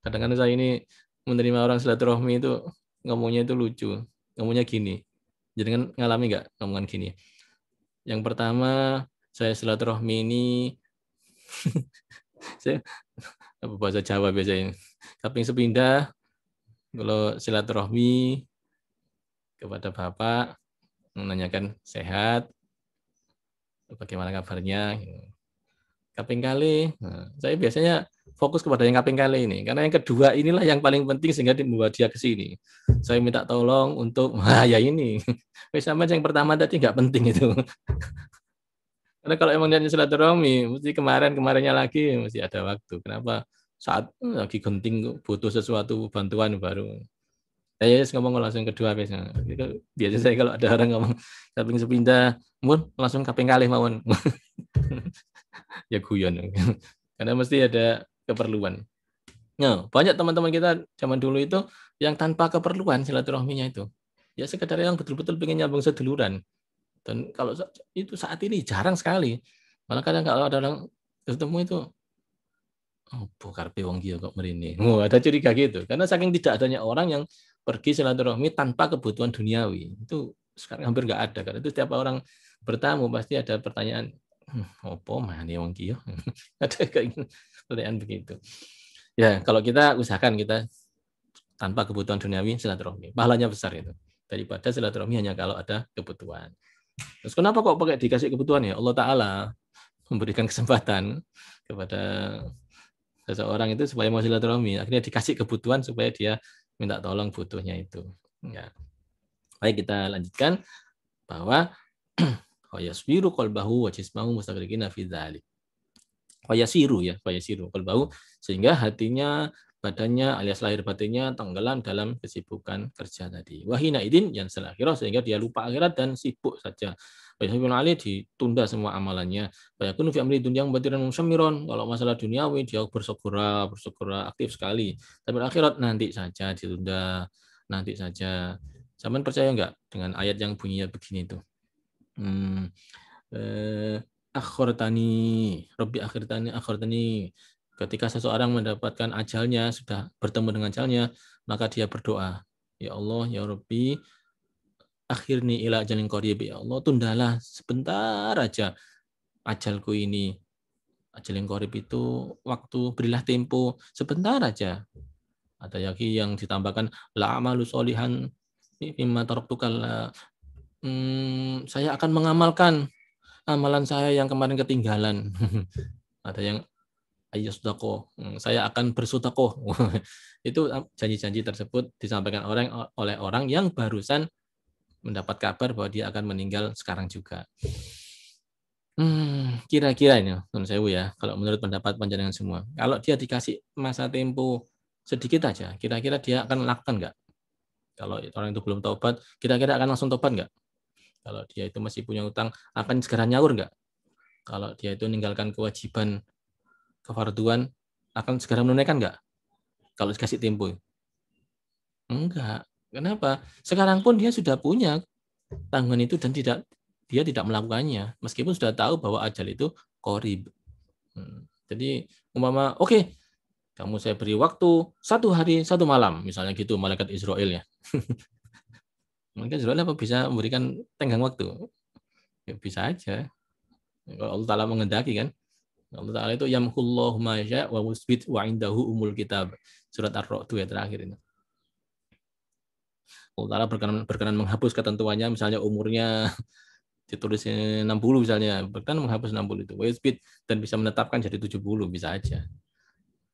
Kadang-kadang saya ini menerima orang silaturahmi itu, ngomongnya itu lucu. Ngomongnya gini, jadi kan ngalami nggak ngomongan gini? Yang pertama, saya silaturahmi ini, saya bahasa Jawa biasanya, kaping sepindah, kalau silaturahmi kepada Bapak, menanyakan sehat, bagaimana kabarnya. Kaping kali, saya biasanya fokus kepada yang kaping kali ini, karena yang kedua inilah yang paling penting sehingga membawa dia ke sini. Saya minta tolong untuk, ya ini, sama yang pertama tadi nggak penting itu. Karena kalau emang niatnya silaturahmi, mesti kemarinnya lagi mesti ada waktu. Kenapa? Saat lagi genting butuh sesuatu bantuan baru. Saya ngomong langsung kedua biasanya. Biasanya saya kalau ada orang ngomong kaping sepindah, mun langsung kaping kalih mawon. Ya guyon. Karena mesti ada keperluan. Nah, banyak teman-teman kita zaman dulu itu yang tanpa keperluan silaturahminya itu. Ya sekedar yang betul-betul pengen nyambung seduluran. Dan kalau itu saat ini jarang sekali. Malah kadang kalau ada orang ketemu itu, oh, karepe wong iki kok mrene. Oh, ada curiga gitu. Karena saking tidak adanya orang yang pergi silaturahmi tanpa kebutuhan duniawi. Itu sekarang hampir nggak ada. Karena itu setiap orang bertamu pasti ada pertanyaan, opo mana wong iki yo? Ada kayak pertanyaan begitu. Ya, kalau kita usahakan kita tanpa kebutuhan duniawi silaturahmi. Pahalanya besar itu. Daripada silaturahmi hanya kalau ada kebutuhan. Terus kenapa kok pakai dikasih kebutuhan ya? Allah Ta'ala memberikan kesempatan kepada seseorang itu supaya mau silaturahmi. Akhirnya dikasih kebutuhan supaya dia minta tolong butuhnya itu. Ya. Baik, kita lanjutkan bahwa yasbiru qalbahu wa jismahu mustaqriqina fi dzalik. Fayasiru qalbahu, sehingga hatinya, badannya alias lahir batinnya tenggelam dalam kesibukan kerja tadi. Wahina idin yang akhirah, sehingga dia lupa akhirat dan sibuk saja. Wahibun ali, ditunda semua amalannya. Bayakun fi amri dunya batiran musyamiron, kalau masalah duniawi dia bersegera aktif sekali. Tapi akhirat nanti saja, ditunda nanti saja. Zaman percaya enggak dengan ayat yang bunyinya begini itu? Akhirtani, Rabbi akhirtani. Ketika seseorang mendapatkan ajalnya, sudah bertemu dengan ajalnya, maka dia berdoa, ya Allah, ya Rabbi, akhirni ila ajalin qarib, ya Allah, tundalah sebentar aja ajalku ini. Ajalin qarib itu waktu, berilah tempo sebentar aja. Ada lagi yang ditambahkan, la amalu sholihan mimma taraktukal, saya akan mengamalkan amalan saya yang kemarin ketinggalan. Ada yang ayyasdaqo, saya akan bersedekah. Itu janji-janji tersebut disampaikan oleh orang yang barusan mendapat kabar bahwa dia akan meninggal sekarang juga. Kira-kira ini, menurut saya ya, kalau menurut pendapat panjenengan semua, kalau dia dikasih masa tempo sedikit aja, kira-kira dia akan melakukan nggak? Kalau orang itu belum taubat, kira-kira akan langsung taubat nggak? Kalau dia itu masih punya utang, akan segera nyaur nggak? Kalau dia itu meninggalkan kewajiban kefarduan, akan segera menunaikan nggak? Kalau dikasih tempo? Enggak. Kenapa? Sekarang pun dia sudah punya tanggungan itu dan dia tidak melakukannya, meskipun sudah tahu bahwa ajal itu qorib. Jadi umpama, oke, kamu saya beri waktu 1 hari 1 malam, misalnya gitu, malaikat Israel ya. Malaikat Israel apa bisa memberikan tenggang waktu? Ya, bisa aja. Kalau Allah Ta'ala mengendaki kan. Allah Ta'ala itu yamhullahu ma yasha wa musbit wa indahu umul kitab. Surat Ar-Ra'd ya terakhir ini. Allah Ta'ala berkenan menghapus ketentuannya, misalnya umurnya ditulis 60 misalnya, berkenan menghapus 60 itu. Wasbit, dan bisa menetapkan jadi 70, bisa aja.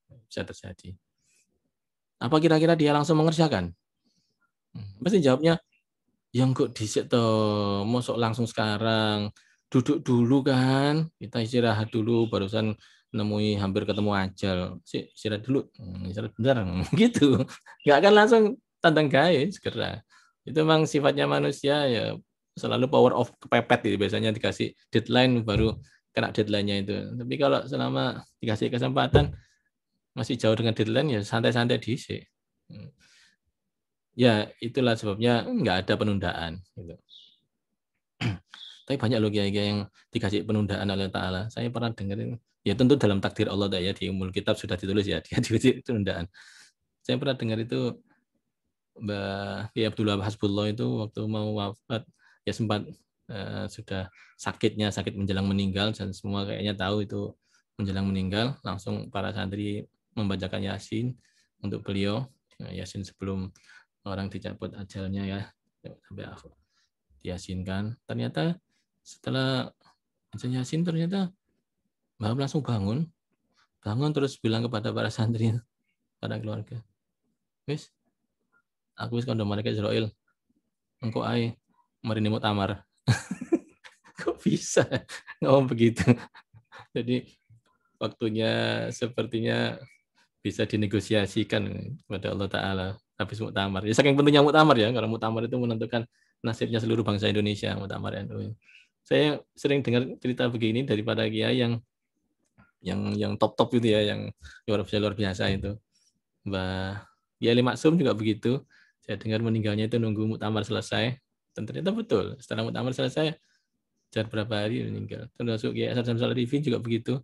Bisa terjadi. Apa kira-kira dia langsung mengerjakan? Pasti jawabnya, yang kok dhisik toh, mosok langsung sekarang. Duduk dulu kan, kita istirahat dulu, barusan nemui hampir ketemu ajal. Istirahat dulu, istirahat bentar, gitu. Nggak akan langsung tantang gawe, segera. Itu memang sifatnya manusia ya, selalu power of kepepet gitu. Biasanya dikasih deadline baru kena deadline-nya itu. Tapi kalau selama dikasih kesempatan masih jauh dengan deadline ya santai-santai dhisik. Ya, itulah sebabnya nggak ada penundaan. Gitu. Tapi banyak loh kiai yang dikasih penundaan oleh Ta'ala. Saya pernah dengerin, ya tentu dalam takdir Allah ya, di Ummul Kitab sudah ditulis ya, dia dikasih penundaan. Saya pernah dengar itu Mbak Kiai Abdullah Hasbullah itu waktu mau wafat, ya sempat sudah sakit menjelang meninggal, dan semua kayaknya tahu itu menjelang meninggal, langsung para santri membacakan Yasin untuk beliau, Yasin sebelum orang dicabut ajalnya ya, sampai diyasinkan. Ternyata setelah Yasin ternyata Mbak langsung bangun terus bilang kepada para santri, pada keluarga, wis aku wis kandha malaikat Israil, engko ae mari nimut amar. Kok bisa ngomong begitu? Jadi waktunya sepertinya bisa dinegosiasikan kepada Allah Ta'ala habis muktamar. Ya saking pentingnya muktamar ya, karena muktamar itu menentukan nasibnya seluruh bangsa Indonesia, muktamar NU. Saya sering dengar cerita begini daripada kiai yang top itu ya, yang luar biasa itu. Mbah Yai Maksum juga begitu. Saya dengar meninggalnya itu nunggu muktamar selesai. Dan ternyata betul, setelah muktamar selesai, jalan berapa hari meninggal. Termasuk Kiai Hasan Samsul Arifin juga begitu.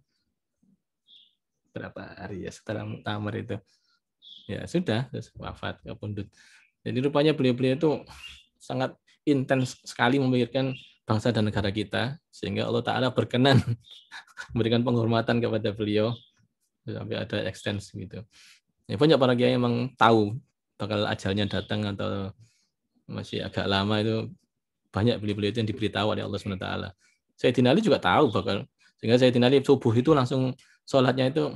Berapa hari ya setelah muktamar itu. Ya sudah, terus wafat ke pundut. Jadi rupanya beliau-beliau itu sangat intens sekali memikirkan bangsa dan negara kita, sehingga Allah Ta'ala berkenan memberikan penghormatan kepada beliau sampai ada extens gitu. Ya, banyak para kiai emang tahu bakal ajalnya datang atau masih agak lama, itu banyak beliau-beliau itu yang diberitahu oleh Allah SWT. Sayyidina Ali juga tahu bakal, sehingga Sayyidina Ali subuh itu langsung sholatnya itu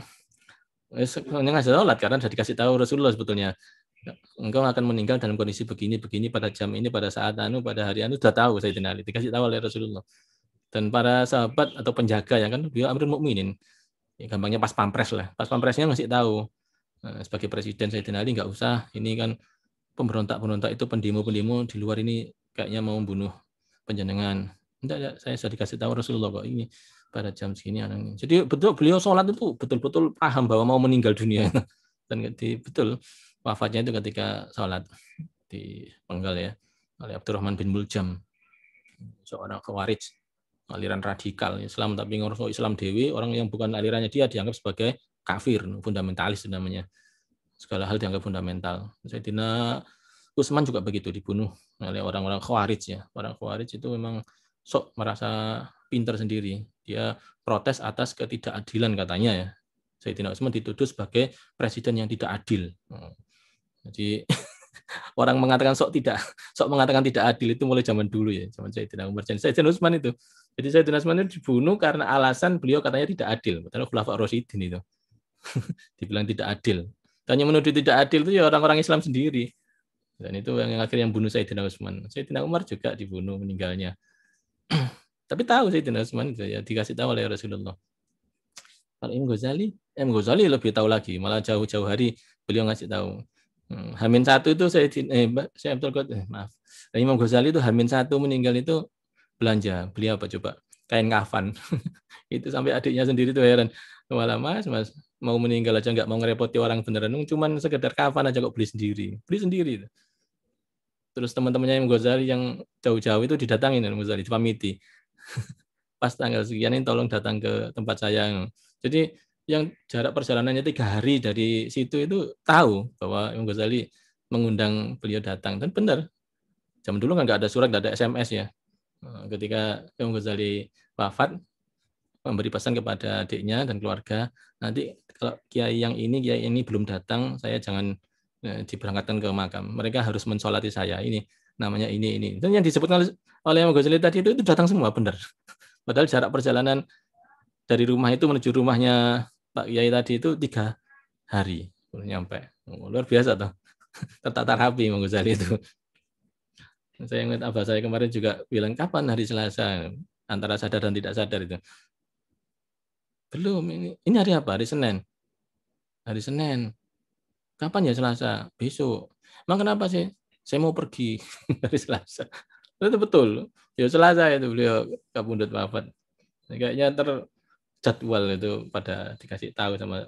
nggak sholat karena sudah dikasih tahu Rasulullah sebetulnya, engkau akan meninggal dalam kondisi begini pada jam ini, pada saat pada hari sudah tahu Sayyidina Ali, dikasih tahu oleh Rasulullah. Dan para sahabat atau penjaga ya kan, beliau Amirul Mukminin, ya, gampangnya pas pampres lah, pas pampresnya ngasih tahu, sebagai presiden Sayyidina Ali nggak usah, ini kan pemberontak itu, pendemo di luar ini kayaknya mau membunuh penjenengan. Enggak, saya sudah dikasih tahu Rasulullah kok ini pada jam segini. Jadi betul beliau sholat itu betul-betul paham bahwa mau meninggal dunia. Dan betul wafatnya itu ketika sholat di penggal ya oleh Abdurrahman bin Muljam, seorang khawarij, aliran radikal Islam, tapi ngurus Islam dewi, orang yang bukan alirannya dia dianggap sebagai kafir, fundamentalis namanya. Segala hal dianggap fundamental. Sayyidina Utsman juga begitu, dibunuh oleh orang-orang Khawarij ya. Orang Khawarij itu memang sok merasa pintar sendiri. Dia protes atas ketidakadilan katanya ya. Sayyidina Utsman dituduh sebagai presiden yang tidak adil. Jadi orang mengatakan sok mengatakan tidak adil itu mulai zaman dulu ya, zaman Sayyidina Umar dan Sayyidina Utsman itu. Jadi Sayyidina Utsman itu dibunuh karena alasan beliau katanya tidak adil. Padahal Khulafaur Rasyidin itu dibilang tidak adil. Dan yang menuduh tidak adil itu ya orang-orang Islam sendiri. Dan itu yang akhirnya yang bunuh Sayyidina Utsman. Sayyidina Umar juga dibunuh meninggalnya. Tapi tahu Sayyidina Utsman itu ya, dikasih tahu oleh Rasulullah. Kalau Imam Ghazali lebih tahu lagi, malah jauh-jauh hari beliau ngasih tahu. Hamin 1 itu saya maaf. Imam Ghazali itu Hamin 1 meninggal itu belanja. Beli apa coba? Kain kafan. Itu sampai adiknya sendiri tuh heran. Malah mas mau meninggal aja nggak mau ngerepoti orang beneran, cuman sekedar kafan aja kok beli sendiri. Terus teman-temannya Imam Ghazali yang jauh-jauh itu didatangin Imam Ghazali, dipamiti. Pas tanggal sekian ini tolong datang ke tempat saya. Jadi yang jarak perjalanannya 3 hari dari situ itu tahu bahwa Imam Ghazali mengundang beliau datang. Dan benar, zaman dulu kan nggak ada surat, nggak ada SMS ya. Ketika Imam Ghazali wafat, memberi pesan kepada adiknya dan keluarga, nanti kalau kiai ini belum datang, saya jangan diberangkatkan ke makam. Mereka harus mensolati saya. Ini namanya ini. Dan yang disebutkan oleh Imam Ghazali tadi itu datang semua, benar. Padahal jarak perjalanan dari rumah itu menuju rumahnya Pak Kiai tadi itu 3 hari baru nyampe. Luar biasa tuh. Tertata rapi Imam Ghazali itu. Saya ingat abah saya kemarin juga bilang, kapan hari Selasa? Antara sadar dan tidak sadar itu. Belum, ini hari apa? Hari Senin. Hari Senin. Kapan ya Selasa? Besok. Emang kenapa sih? Saya mau pergi hari Selasa. Itu betul. Ya Selasa itu beliau kapundhut wafat. Kayaknya terjadwal itu pada dikasih tahu sama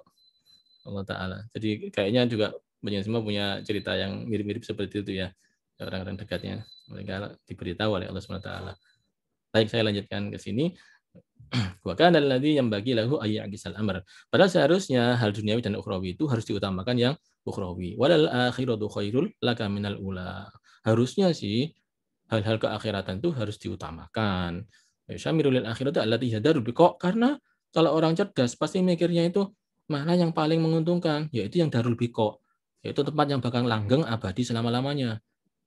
Allah Ta'ala. Jadi kayaknya juga semua punya cerita yang mirip-mirip seperti itu ya. Orang-orang dekatnya. Mereka diberitahu oleh Allah SWT. Baik, saya lanjutkan ke sini. Wa kana alladzi yanbaghi lahu ay ya'kisal amr. Padahal seharusnya hal duniawi dan ukhrawi itu harus diutamakan yang ukhrawi. Walal akhiratu khairul laka minal ula. Harusnya sih hal-hal keakhiratan itu harus diutamakan. Syamirul akhirati allati hadaru biqa, karena kalau orang cerdas pasti mikirnya itu mana yang paling menguntungkan, yaitu yang darul biqa, yaitu tempat yang bakal langgeng abadi selama-lamanya.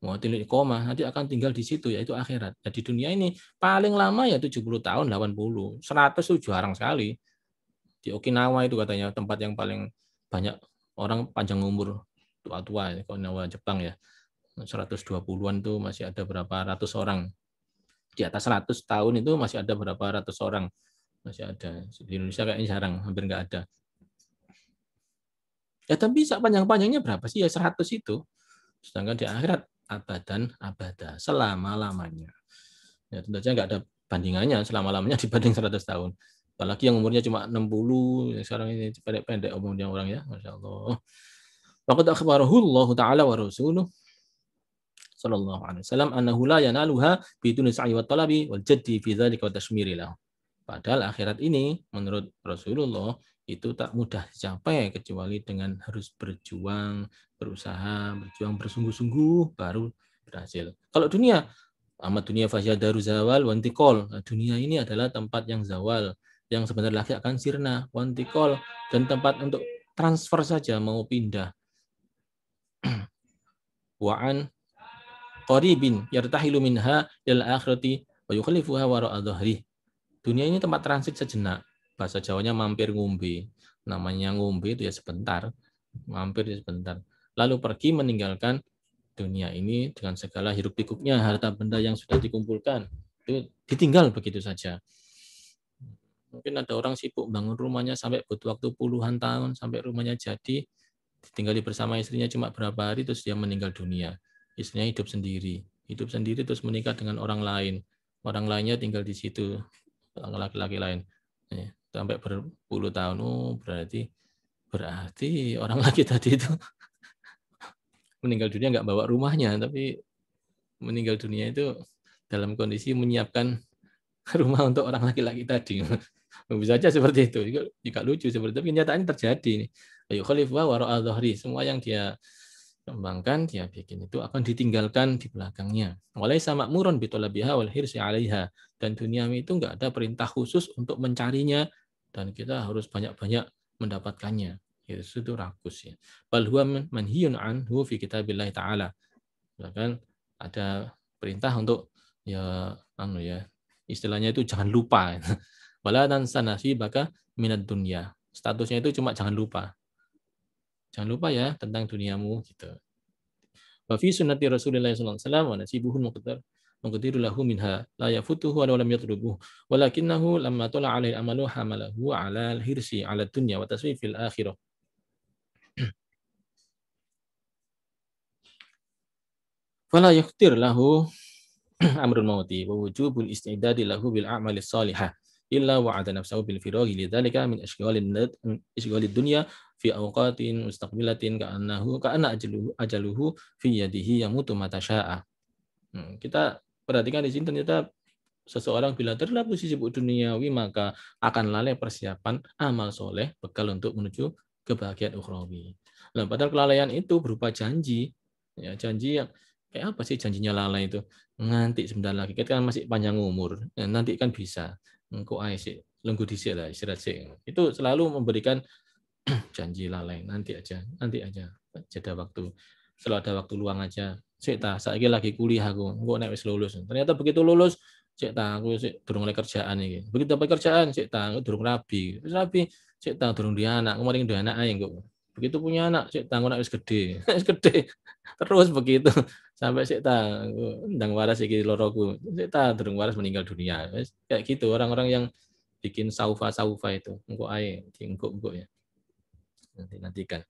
Muatilul iqamah, nanti akan tinggal di situ, yaitu akhirat. Nah, di dunia ini paling lama ya 70 tahun, 80. 100 itu jarang sekali. Di Okinawa itu katanya tempat yang paling banyak orang panjang umur, tua-tua, Okinawa Jepang ya. 120-an tuh masih ada berapa ratus orang. Di atas 100 tahun itu masih ada berapa ratus orang. Masih ada. Di Indonesia kayaknya jarang, hampir nggak ada. Ya tapi panjang-panjangnya berapa sih? Ya 100 itu. Sedangkan di akhirat abadan abada, selama-lamanya. Ya tentu saja nggak ada bandingannya selama-lamanya dibanding 100 tahun. Apalagi yang umurnya cuma 60, yang sekarang ini pendek-pendek umurnya orang ya, Masya Allah. Waqad akhbarahu Allah Ta'ala wa Rasuluh sallallahu alaihi wasallam annahu la yanaluha biduni sa'i wa talabi wal jaddi fi dzalika wa tashmiri lahu. Padahal akhirat ini menurut Rasulullah itu tak mudah dicapai kecuali dengan harus berjuang, berusaha, berjuang bersungguh-sungguh baru berhasil. Kalau dunia, amat dunia fasyadaru zawal wantikol. Nah, dunia ini adalah tempat yang zawal, yang sebentar lagi akan sirna, wantikol, dan tempat untuk transfer saja mau pindah. Wa'an qaribin yartahilu minha lil akhirati wa yukhlifuha wara'a dhahri. Dunia ini tempat transit sejenak. Bahasa Jawanya mampir ngombe. Namanya ngombe itu ya sebentar. Mampir ya sebentar. Lalu pergi meninggalkan dunia ini dengan segala hiruk pikuknya, harta benda yang sudah dikumpulkan. Itu ditinggal begitu saja. Mungkin ada orang sibuk bangun rumahnya sampai butuh waktu puluhan tahun sampai rumahnya jadi, ditinggali bersama istrinya cuma berapa hari terus dia meninggal dunia. Istrinya hidup sendiri terus menikah dengan orang lain. Orang lainnya tinggal di situ, laki-laki lain. Sampai berpuluh tahun, berarti orang laki tadi itu meninggal dunia nggak bawa rumahnya, tapi meninggal dunia itu dalam kondisi menyiapkan rumah untuk orang laki-laki tadi. Bisa saja seperti itu. Juga lucu seperti itu, tapi kenyataannya terjadi. Ayo khalifah wara'a dhahri, semua yang dia kembangkan, dia bikin itu akan ditinggalkan di belakangnya. Walaysa ma'murun bitolabiha wal hirsi 'alaiha. Dan dunia itu enggak ada perintah khusus untuk mencarinya dan kita harus banyak-banyak mendapatkannya. Itu rakus ya. Bal huwa manhiyun anhu fi kitabillah ta'ala. Bahkan ada perintah untuk istilahnya itu jangan lupa. Wala tansa nasibaka minad dunya. Statusnya itu cuma jangan lupa. Jangan lupa ya tentang duniamu gitu. Wa fi sunnati Rasulillah sallallahu alaihi wasallam wa nasibuhu muqdiru lahu minha la yafutuhu wa lam yatrubuhu walakinahu lamma tala alaihi amalu hamalahu ala al-hirsi ala dunya wa taswifil akhirah. Fala yakhtir lahu amrul mauti wa wujubul istidadi lahu bil a'mali salihah illa wa'ada nafsahu bil firaghi lidzalika min ishghalid dunya fi awqatin mustaqbilatin ka'anna ajaluhu fi yadihi yamutu mata syaa. Kita perhatikan di sini ternyata seseorang bila terlalu sibuk duniawi maka akan lalai persiapan amal soleh bekal untuk menuju kebahagiaan ukhrawi. Nah, padahal kelalaian itu berupa janji. Ya, janji yang kayak apa sih janjinya lalai itu? Nanti sebentar lagi, kita kan masih panjang umur. Nah, nanti kan bisa. Engko ae sih, lungguh dhisik lah, istirahat sih. Itu selalu memberikan janji lalai, nanti aja, jeda waktu. Selalu ada waktu luang aja. Sik ta, saiki lagi kuliah aku, engko nek wis lulus. Ternyata begitu lulus, sik ta aku sik durung oleh kerjaan iki. Begitu dapat kerjaan, sik ta aku durung rabi. Wis rabi, sik ta durung duwe anak, kemarin duwe anak ae engko. Begitu punya anak, sik ta nek wis gede. Wis gede. Terus begitu sampai sik ta ndang waras iki loroku. Sik ta durung waras meninggal dunia. Wis kayak gitu orang-orang yang bikin saufa itu. Engko ae, engko ya. Nantikan.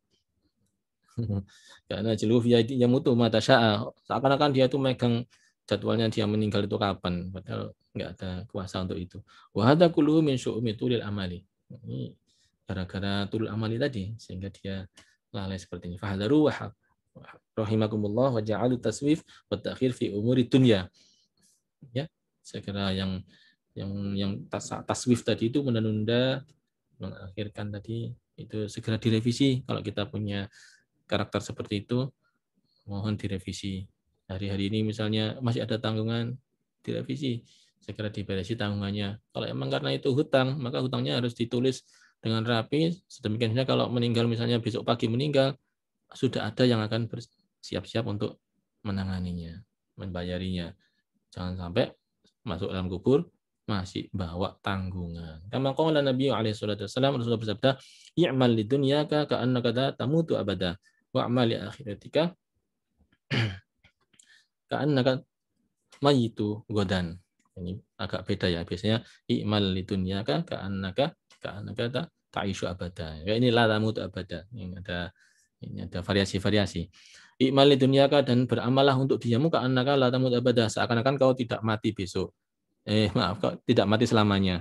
Karena jeluh yang mutu mata syaa. Seakan-akan dia itu megang jadwalnya dia meninggal itu kapan. Padahal nggak ada kuasa untuk itu. Wa hadza kulluhu min syu'umi tulil amali. Ini gara-gara tulul amali tadi sehingga dia lalai seperti ini. Fahadaru rahimakumullah wa ja'alu taswif wa ta'khir fi umuri dunya. Ya, saya kira yang taswif tadi itu menunda, mengakhirkan tadi itu segera direvisi. Kalau kita punya karakter seperti itu, mohon direvisi. Hari-hari ini misalnya masih ada tanggungan, direvisi. Segera diberesi tanggungannya. Kalau emang karena itu hutang, maka hutangnya harus ditulis dengan rapi. Sedemikian misalnya kalau meninggal, misalnya besok pagi meninggal, sudah ada yang akan bersiap-siap untuk menanganinya, membayarinya. Jangan sampai masuk dalam kubur masih bawa tanggungan. Kama qala Nabi alaihi salatu wasallam, Rasulullah bersabda, "I'mal lidunyaka ka'annaka tamutu abada, wa'mal li akhiratika ka'annaka mayitu godan." Ini agak beda ya. Biasanya i'mal lidunyaka ka'annaka ta'ishu abada. Ya, ini la tamutu abada. Ini ada variasi-variasi. I'mal lidunyaka, dan beramallah untuk diamu ka'annaka la tamutu abada, seakan-akan kau tidak mati besok. Maaf, kau tidak mati selamanya.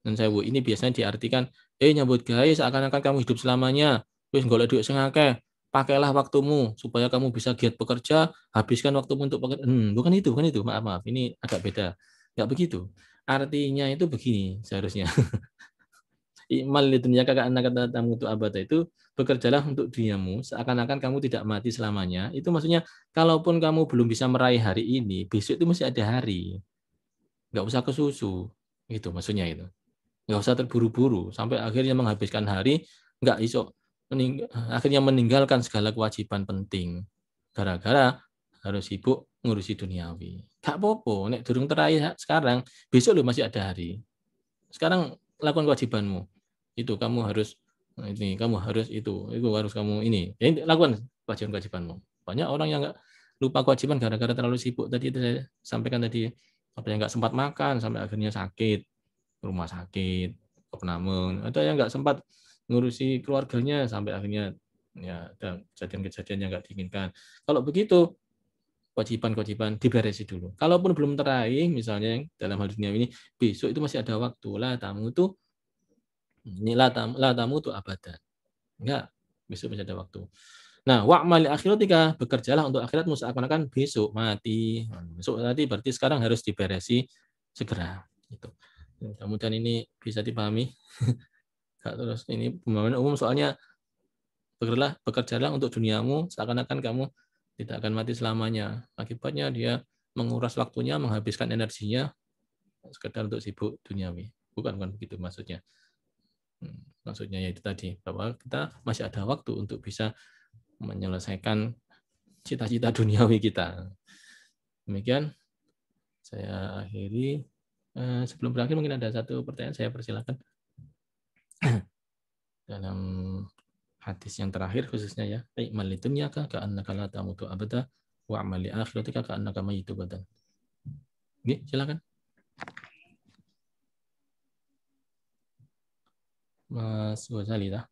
Dan ini biasanya diartikan, nyambut gawe seakan-akan kamu hidup selamanya. Wis golek duit sing akeh, pakailah waktumu supaya kamu bisa giat bekerja, habiskan waktumu untuk bekerja. Bukan itu. Maaf. Ini agak beda. Enggak begitu. Artinya itu begini seharusnya. Imal di dunia kakak anak kata tamu itu abada, itu bekerjalah untuk duniamu seakan-akan kamu tidak mati selamanya. Itu maksudnya, kalaupun kamu belum bisa meraih hari ini, besok itu masih ada hari. Nggak usah kesusu. Itu maksudnya itu. Nggak usah terburu-buru sampai akhirnya menghabiskan hari, nggak iso akhirnya meninggalkan segala kewajiban penting gara-gara harus sibuk ngurusi duniawi. Gak apa-apa, nek durung terakhir sekarang, besok lo masih ada hari. Sekarang lakukan kewajibanmu. Itu kamu harus itu harus kamu ini. Ya, lakukan kewajiban-kewajibanmu. Banyak orang yang nggak lupa kewajiban gara-gara terlalu sibuk. Tadi itu saya sampaikan tadi, apa yang nggak sempat makan sampai akhirnya sakit, rumah sakit, opname. Ada yang nggak sempat ngurusi keluarganya sampai akhirnya ya ada kejadian-kejadian yang nggak diinginkan. Kalau begitu, kewajiban-kewajiban diberesi dulu. Kalaupun belum teraih, misalnya dalam hal dunia ini, besok itu masih ada waktu. La tamu tuh abadan. Enggak, besok masih ada waktu. Nah, wa'mal li akhiratika, bekerjalah untuk akhiratmu seakan-akan besok mati. Besok tadi berarti sekarang harus diberesi segera. Gitu. Mudah-mudahan ini bisa dipahami. Terus ini pemahaman umum, soalnya bekerjalah untuk duniamu seakan-akan kamu tidak akan mati selamanya. Akibatnya dia menguras waktunya, menghabiskan energinya sekedar untuk sibuk duniawi. Bukan begitu maksudnya. Maksudnya yaitu tadi, bahwa kita masih ada waktu untuk bisa menyelesaikan cita-cita duniawi kita. Demikian saya akhiri. Sebelum berakhir mungkin ada satu pertanyaan, saya persilakan. Dalam hadis yang terakhir khususnya ya, i'mal lidunyaka ka'annaka la tamutu abada wa'mal li akhiratika ka'annaka mayyitu badan. Oke, silakan. Mas Ghazali dah.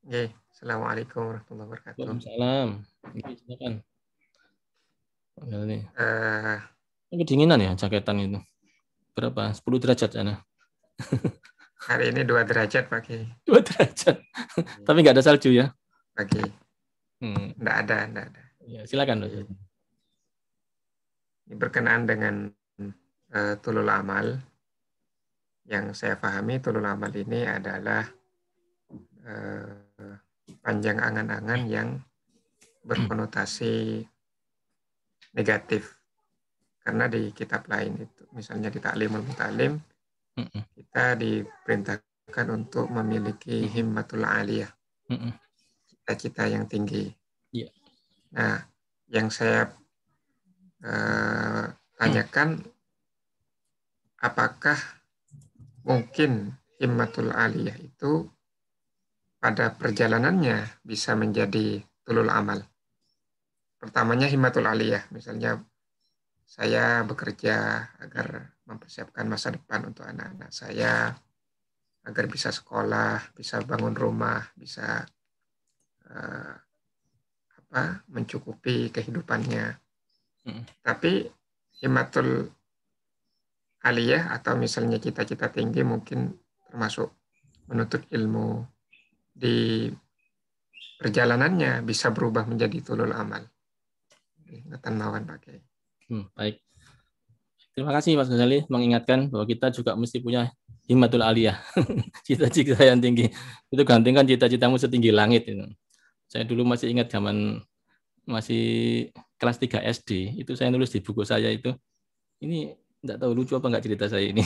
Oke, Assalamualaikum warahmatullahi wabarakatuh. Waalaikumsalam. Silakan. Kedinginan ya jaketan itu. Berapa? 10 derajat sana. Hari ini 2 derajat Pak Kiai. 2 derajat. Tapi nggak ada salju ya? Pak Kiai. Nggak ada. Ya, silakan. Ini berkenaan dengan tulul amal. Yang saya pahami tulul amal ini adalah panjang angan-angan yang berkonotasi negatif. Karena di kitab lain itu, misalnya di Ta'limul Mutalim, kita diperintahkan untuk memiliki himmatul aliyah, cita-cita yang tinggi. Nah, yang saya tanyakan, apakah mungkin himmatul aliyah itu pada perjalanannya bisa menjadi tulul amal? Pertamanya himmatul aliyah, misalnya saya bekerja agar mempersiapkan masa depan untuk anak-anak saya, agar bisa sekolah, bisa bangun rumah, bisa mencukupi kehidupannya. Tapi himmatul aliyah atau misalnya cita-cita tinggi mungkin termasuk menuntut ilmu di perjalanannya bisa berubah menjadi tulul amal. Ingatan mawon Pak Kiai. Baik. Terima kasih Mas Ghazali mengingatkan bahwa kita juga mesti punya himmatul aliyah, cita-cita yang tinggi. Itu gantungkan cita-citamu setinggi langit. Saya dulu masih ingat zaman masih kelas 3 SD, itu saya nulis di buku saya itu. Ini enggak tahu lucu apa enggak cerita saya ini.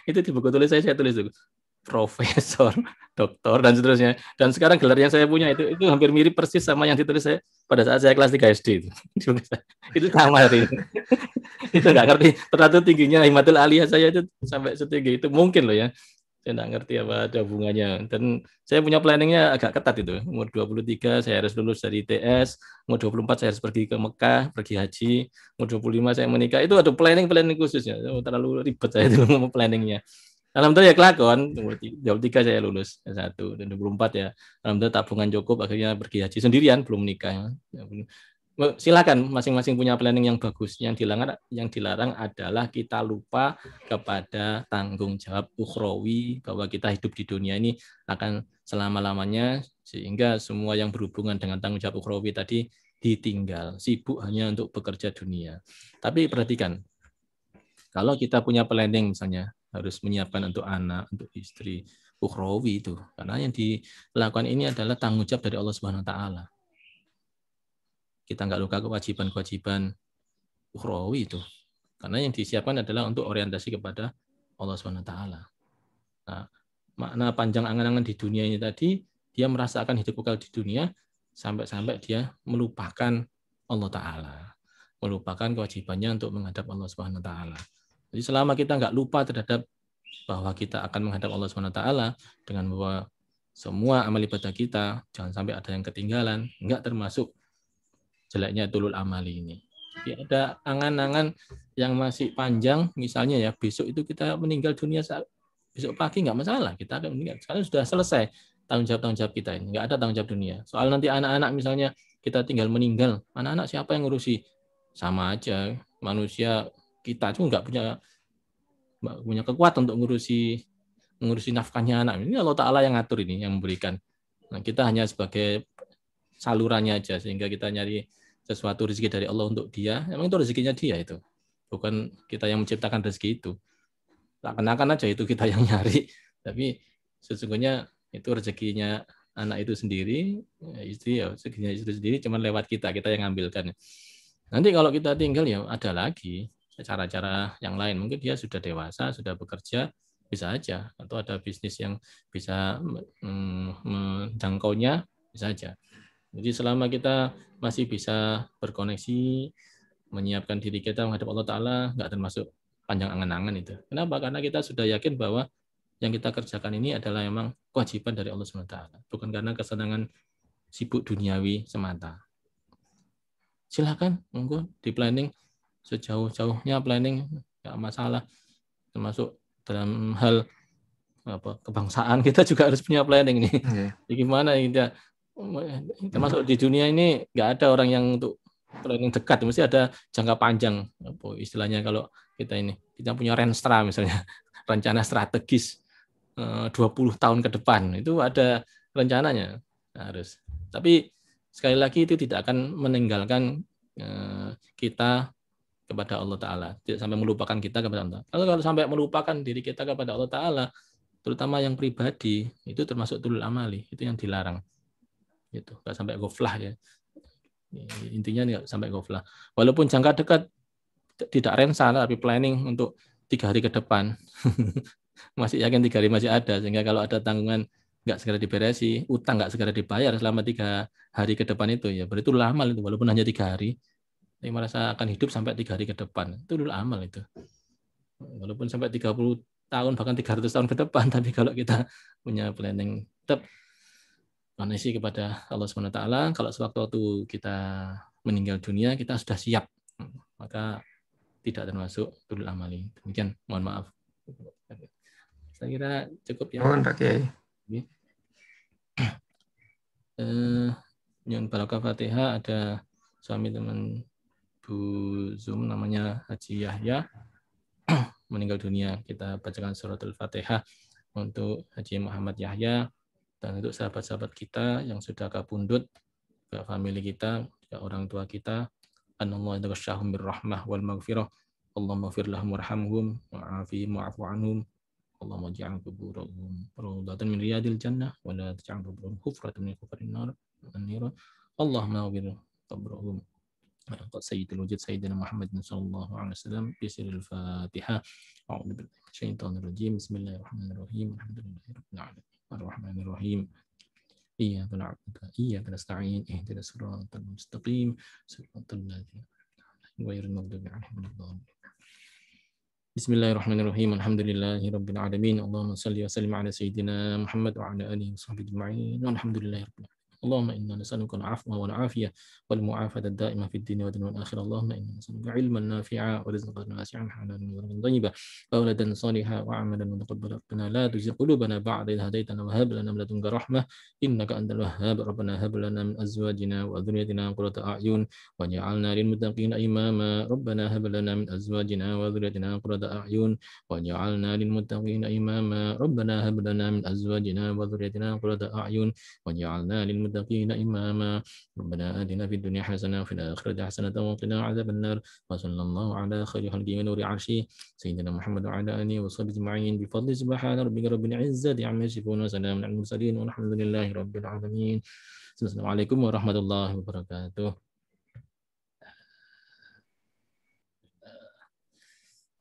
Itu di buku tulis saya tulis itu profesor, doktor dan seterusnya. Dan sekarang gelar yang saya punya itu hampir mirip persis sama yang ditulis saya pada saat saya kelas 3 SD itu. Itu sama hari ini. Itu nggak ngerti terlalu tingginya himmatul aliyah saya itu sampai setinggi itu mungkin loh ya. Saya nggak ngerti apa ada hubungannya. Dan saya punya planningnya agak ketat itu. Umur 23 saya harus lulus dari ITS, umur 24 saya harus pergi ke Mekah, pergi haji, umur 25 saya menikah. Itu ada planning khususnya. Terlalu ribet saya itu planningnya. Alhamdulillah ya kelakon, umur 23 saya lulus S1 dan 24 ya. Alhamdulillah tabungan cukup akhirnya pergi haji sendirian belum menikah. Silakan masing-masing punya planning yang bagus. Yang dilarang adalah kita lupa kepada tanggung jawab ukhrawi bahwa kita hidup di dunia ini akan selama-lamanya sehingga semua yang berhubungan dengan tanggung jawab ukhrawi tadi ditinggal, sibuk hanya untuk bekerja dunia. Tapi perhatikan, kalau kita punya planning misalnya harus menyiapkan untuk anak, untuk istri, ukhrawi itu. Karena yang dilakukan ini adalah tanggung jawab dari Allah Subhanahu wa taala. Kita nggak lupa kewajiban-kewajiban ukhrawi itu. Karena yang disiapkan adalah untuk orientasi kepada Allah Subhanahu wa taala. Nah, makna panjang angan-angan di dunia ini tadi, dia merasakan hidup kekal di dunia sampai-sampai dia melupakan Allah taala. Melupakan kewajibannya untuk menghadap Allah Subhanahu wa taala. Jadi selama kita nggak lupa terhadap bahwa kita akan menghadap Allah Subhanahu wa taala dengan bahwa semua amal ibadah kita jangan sampai ada yang ketinggalan, nggak termasuk jeleknya tulul amali ini. Jadi ada angan-angan yang masih panjang, misalnya ya besok itu kita meninggal dunia besok pagi nggak masalah, kita akan meninggal. Sekarang sudah selesai tanggung jawab kita ini, nggak ada tanggung jawab dunia. Soal nanti anak-anak misalnya kita tinggal meninggal, anak-anak siapa yang ngurusi? Sama aja, manusia kita tuh nggak punya kekuatan untuk mengurusi nafkahnya anak. Ini Allah Ta'ala yang ngatur ini, yang memberikan. Nah, kita hanya sebagai salurannya aja, sehingga kita nyari sesuatu rezeki dari Allah untuk dia. Memang itu rezekinya dia itu. Bukan kita yang menciptakan rezeki itu. Seakan-akan aja itu kita yang nyari. Tapi sesungguhnya itu rezekinya anak itu sendiri, istri ya rezekinya istri sendiri, cuma lewat kita yang ngambilkan. Nanti kalau kita tinggal ya ada lagi cara-cara yang lain. Mungkin dia sudah dewasa, sudah bekerja, bisa aja. Atau ada bisnis yang bisa menjangkaunya, bisa aja. Jadi selama kita masih bisa berkoneksi, menyiapkan diri kita menghadap Allah Ta'ala, nggak termasuk panjang angan-angan itu. Kenapa? Karena kita sudah yakin bahwa yang kita kerjakan ini adalah memang kewajiban dari Allah SWT. Bukan karena kesenangan sibuk duniawi semata. Silakan, monggo di planning sejauh-jauhnya planning, nggak masalah. Termasuk dalam hal kebangsaan kita juga harus punya planning nih. Jadi gimana kita termasuk di dunia ini nggak ada orang yang untuk planning dekat, mesti ada jangka panjang. Istilahnya kalau kita punya renstra misalnya, rencana strategis 20 tahun ke depan, itu ada rencananya harus. Tapi sekali lagi itu tidak akan meninggalkan kita kepada Allah Ta'ala. Tidak sampai melupakan kita kepada Allah. Kalau sampai melupakan diri kita kepada Allah Ta'ala, terutama yang pribadi, itu termasuk tulul amali. Itu yang dilarang. Gitu. Nggak sampai ghaflah ya. Intinya nggak sampai ghaflah. Walaupun jangka dekat tidak rencana, tapi planning untuk 3 hari ke depan. Masih yakin 3 hari masih ada. Sehingga kalau ada tanggungan nggak segera diberesi, utang nggak segera dibayar selama 3 hari ke depan itu, ya berarti tulul amal itu, walaupun hanya 3 hari. Tapi merasa akan hidup sampai 3 hari ke depan. Itu tulul amal itu. Walaupun sampai 30 tahun, bahkan 300 tahun ke depan, tapi kalau kita punya planning tetap koneksi kepada Allah SWT, kalau sewaktu-waktu kita meninggal dunia, kita sudah siap. Maka tidak termasuk tulul amali. Demikian, mohon maaf. Saya kira cukup ya. Mohon Pak Kiai. Yang Barakah Fatihah ada suami teman Bu Zoom namanya Haji Yahya meninggal dunia. Kita bacakan suratul Fatihah untuk Haji Muhammad Yahya. Dan untuk sahabat-sahabat kita yang sudah kabundut, juga family kita, juga orang tua kita, anallahu yataghashahum birrahmah wal maghfirah. Allahumma ighfir lahum warhamhum wa'afihim wa'fu anhum. Allahumma ij'al quburahum rawdatan min riyadil jannah wa la taj'al quburahum hufratan min hufarin nar. Allahumma ighfir quburahum. Sayyidul wujud Sayyidina Muhammad sallallahu alaihi wasallam. Bismillahil Fatihah. A'udzu billahi minasyaitonir rajim. Bismillahirrahmanirrahim. Alhamdulillahirabbil alamin. Ar-Rahmanir-Rahim. Iyyaka na'budu wa iyyaka nasta'in. Ihdinas siratal mustaqim. Siratal ladzina an'amta 'alaihim ghairil maghdubi 'alaihim waladdallin. Bismillahirrahmanirrahim. Alhamdulillahirabbil alamin. Allahumma shalli wa sallim ala sayyidina Muhammad wa ala alihi washabbihi ajma'in. Walhamdulillahirabbil alamin. اللهم إنا نسألك العفو والعافية والمعافاة الدائمة في الدين والدنيا والآخرة. اللهم إنا نسألك علما نافعا ورزقا واسعا حلالا ورزقا طيبا وأولدا صالحا وعملا متقبلا. ربنا لا تزغ قلوبنا بعد إذ هديتنا وهب لنا من لدنك رحمة إنك أنت الوهاب. ربنا هب لنا من أزواجنا وذريتنا قرة أعين واجعلنا للمتقين إماما. ربنا هب لنا من أزواجنا وذريتنا قرة أعين واجعلنا للمتقين إماما. ربنا هب لنا من أزواجنا وذريتنا قرة أعين واجعلنا للمتقين إماما. ربنا آتنا في الدنيا حسنة وفي الآخرة حسنة وقنا عذاب النار. وصلى الله على خير خلقه ونور عرشه سيدنا محمد وعلى آله وصحبه أجمعين بفضل سبحان ربك رب العزة عما يصفون وسلام على المرسلين والحمد لله رب العالمين. Assalamualaikum warahmatullahi wabarakatuh.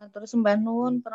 Terus Mbak Nun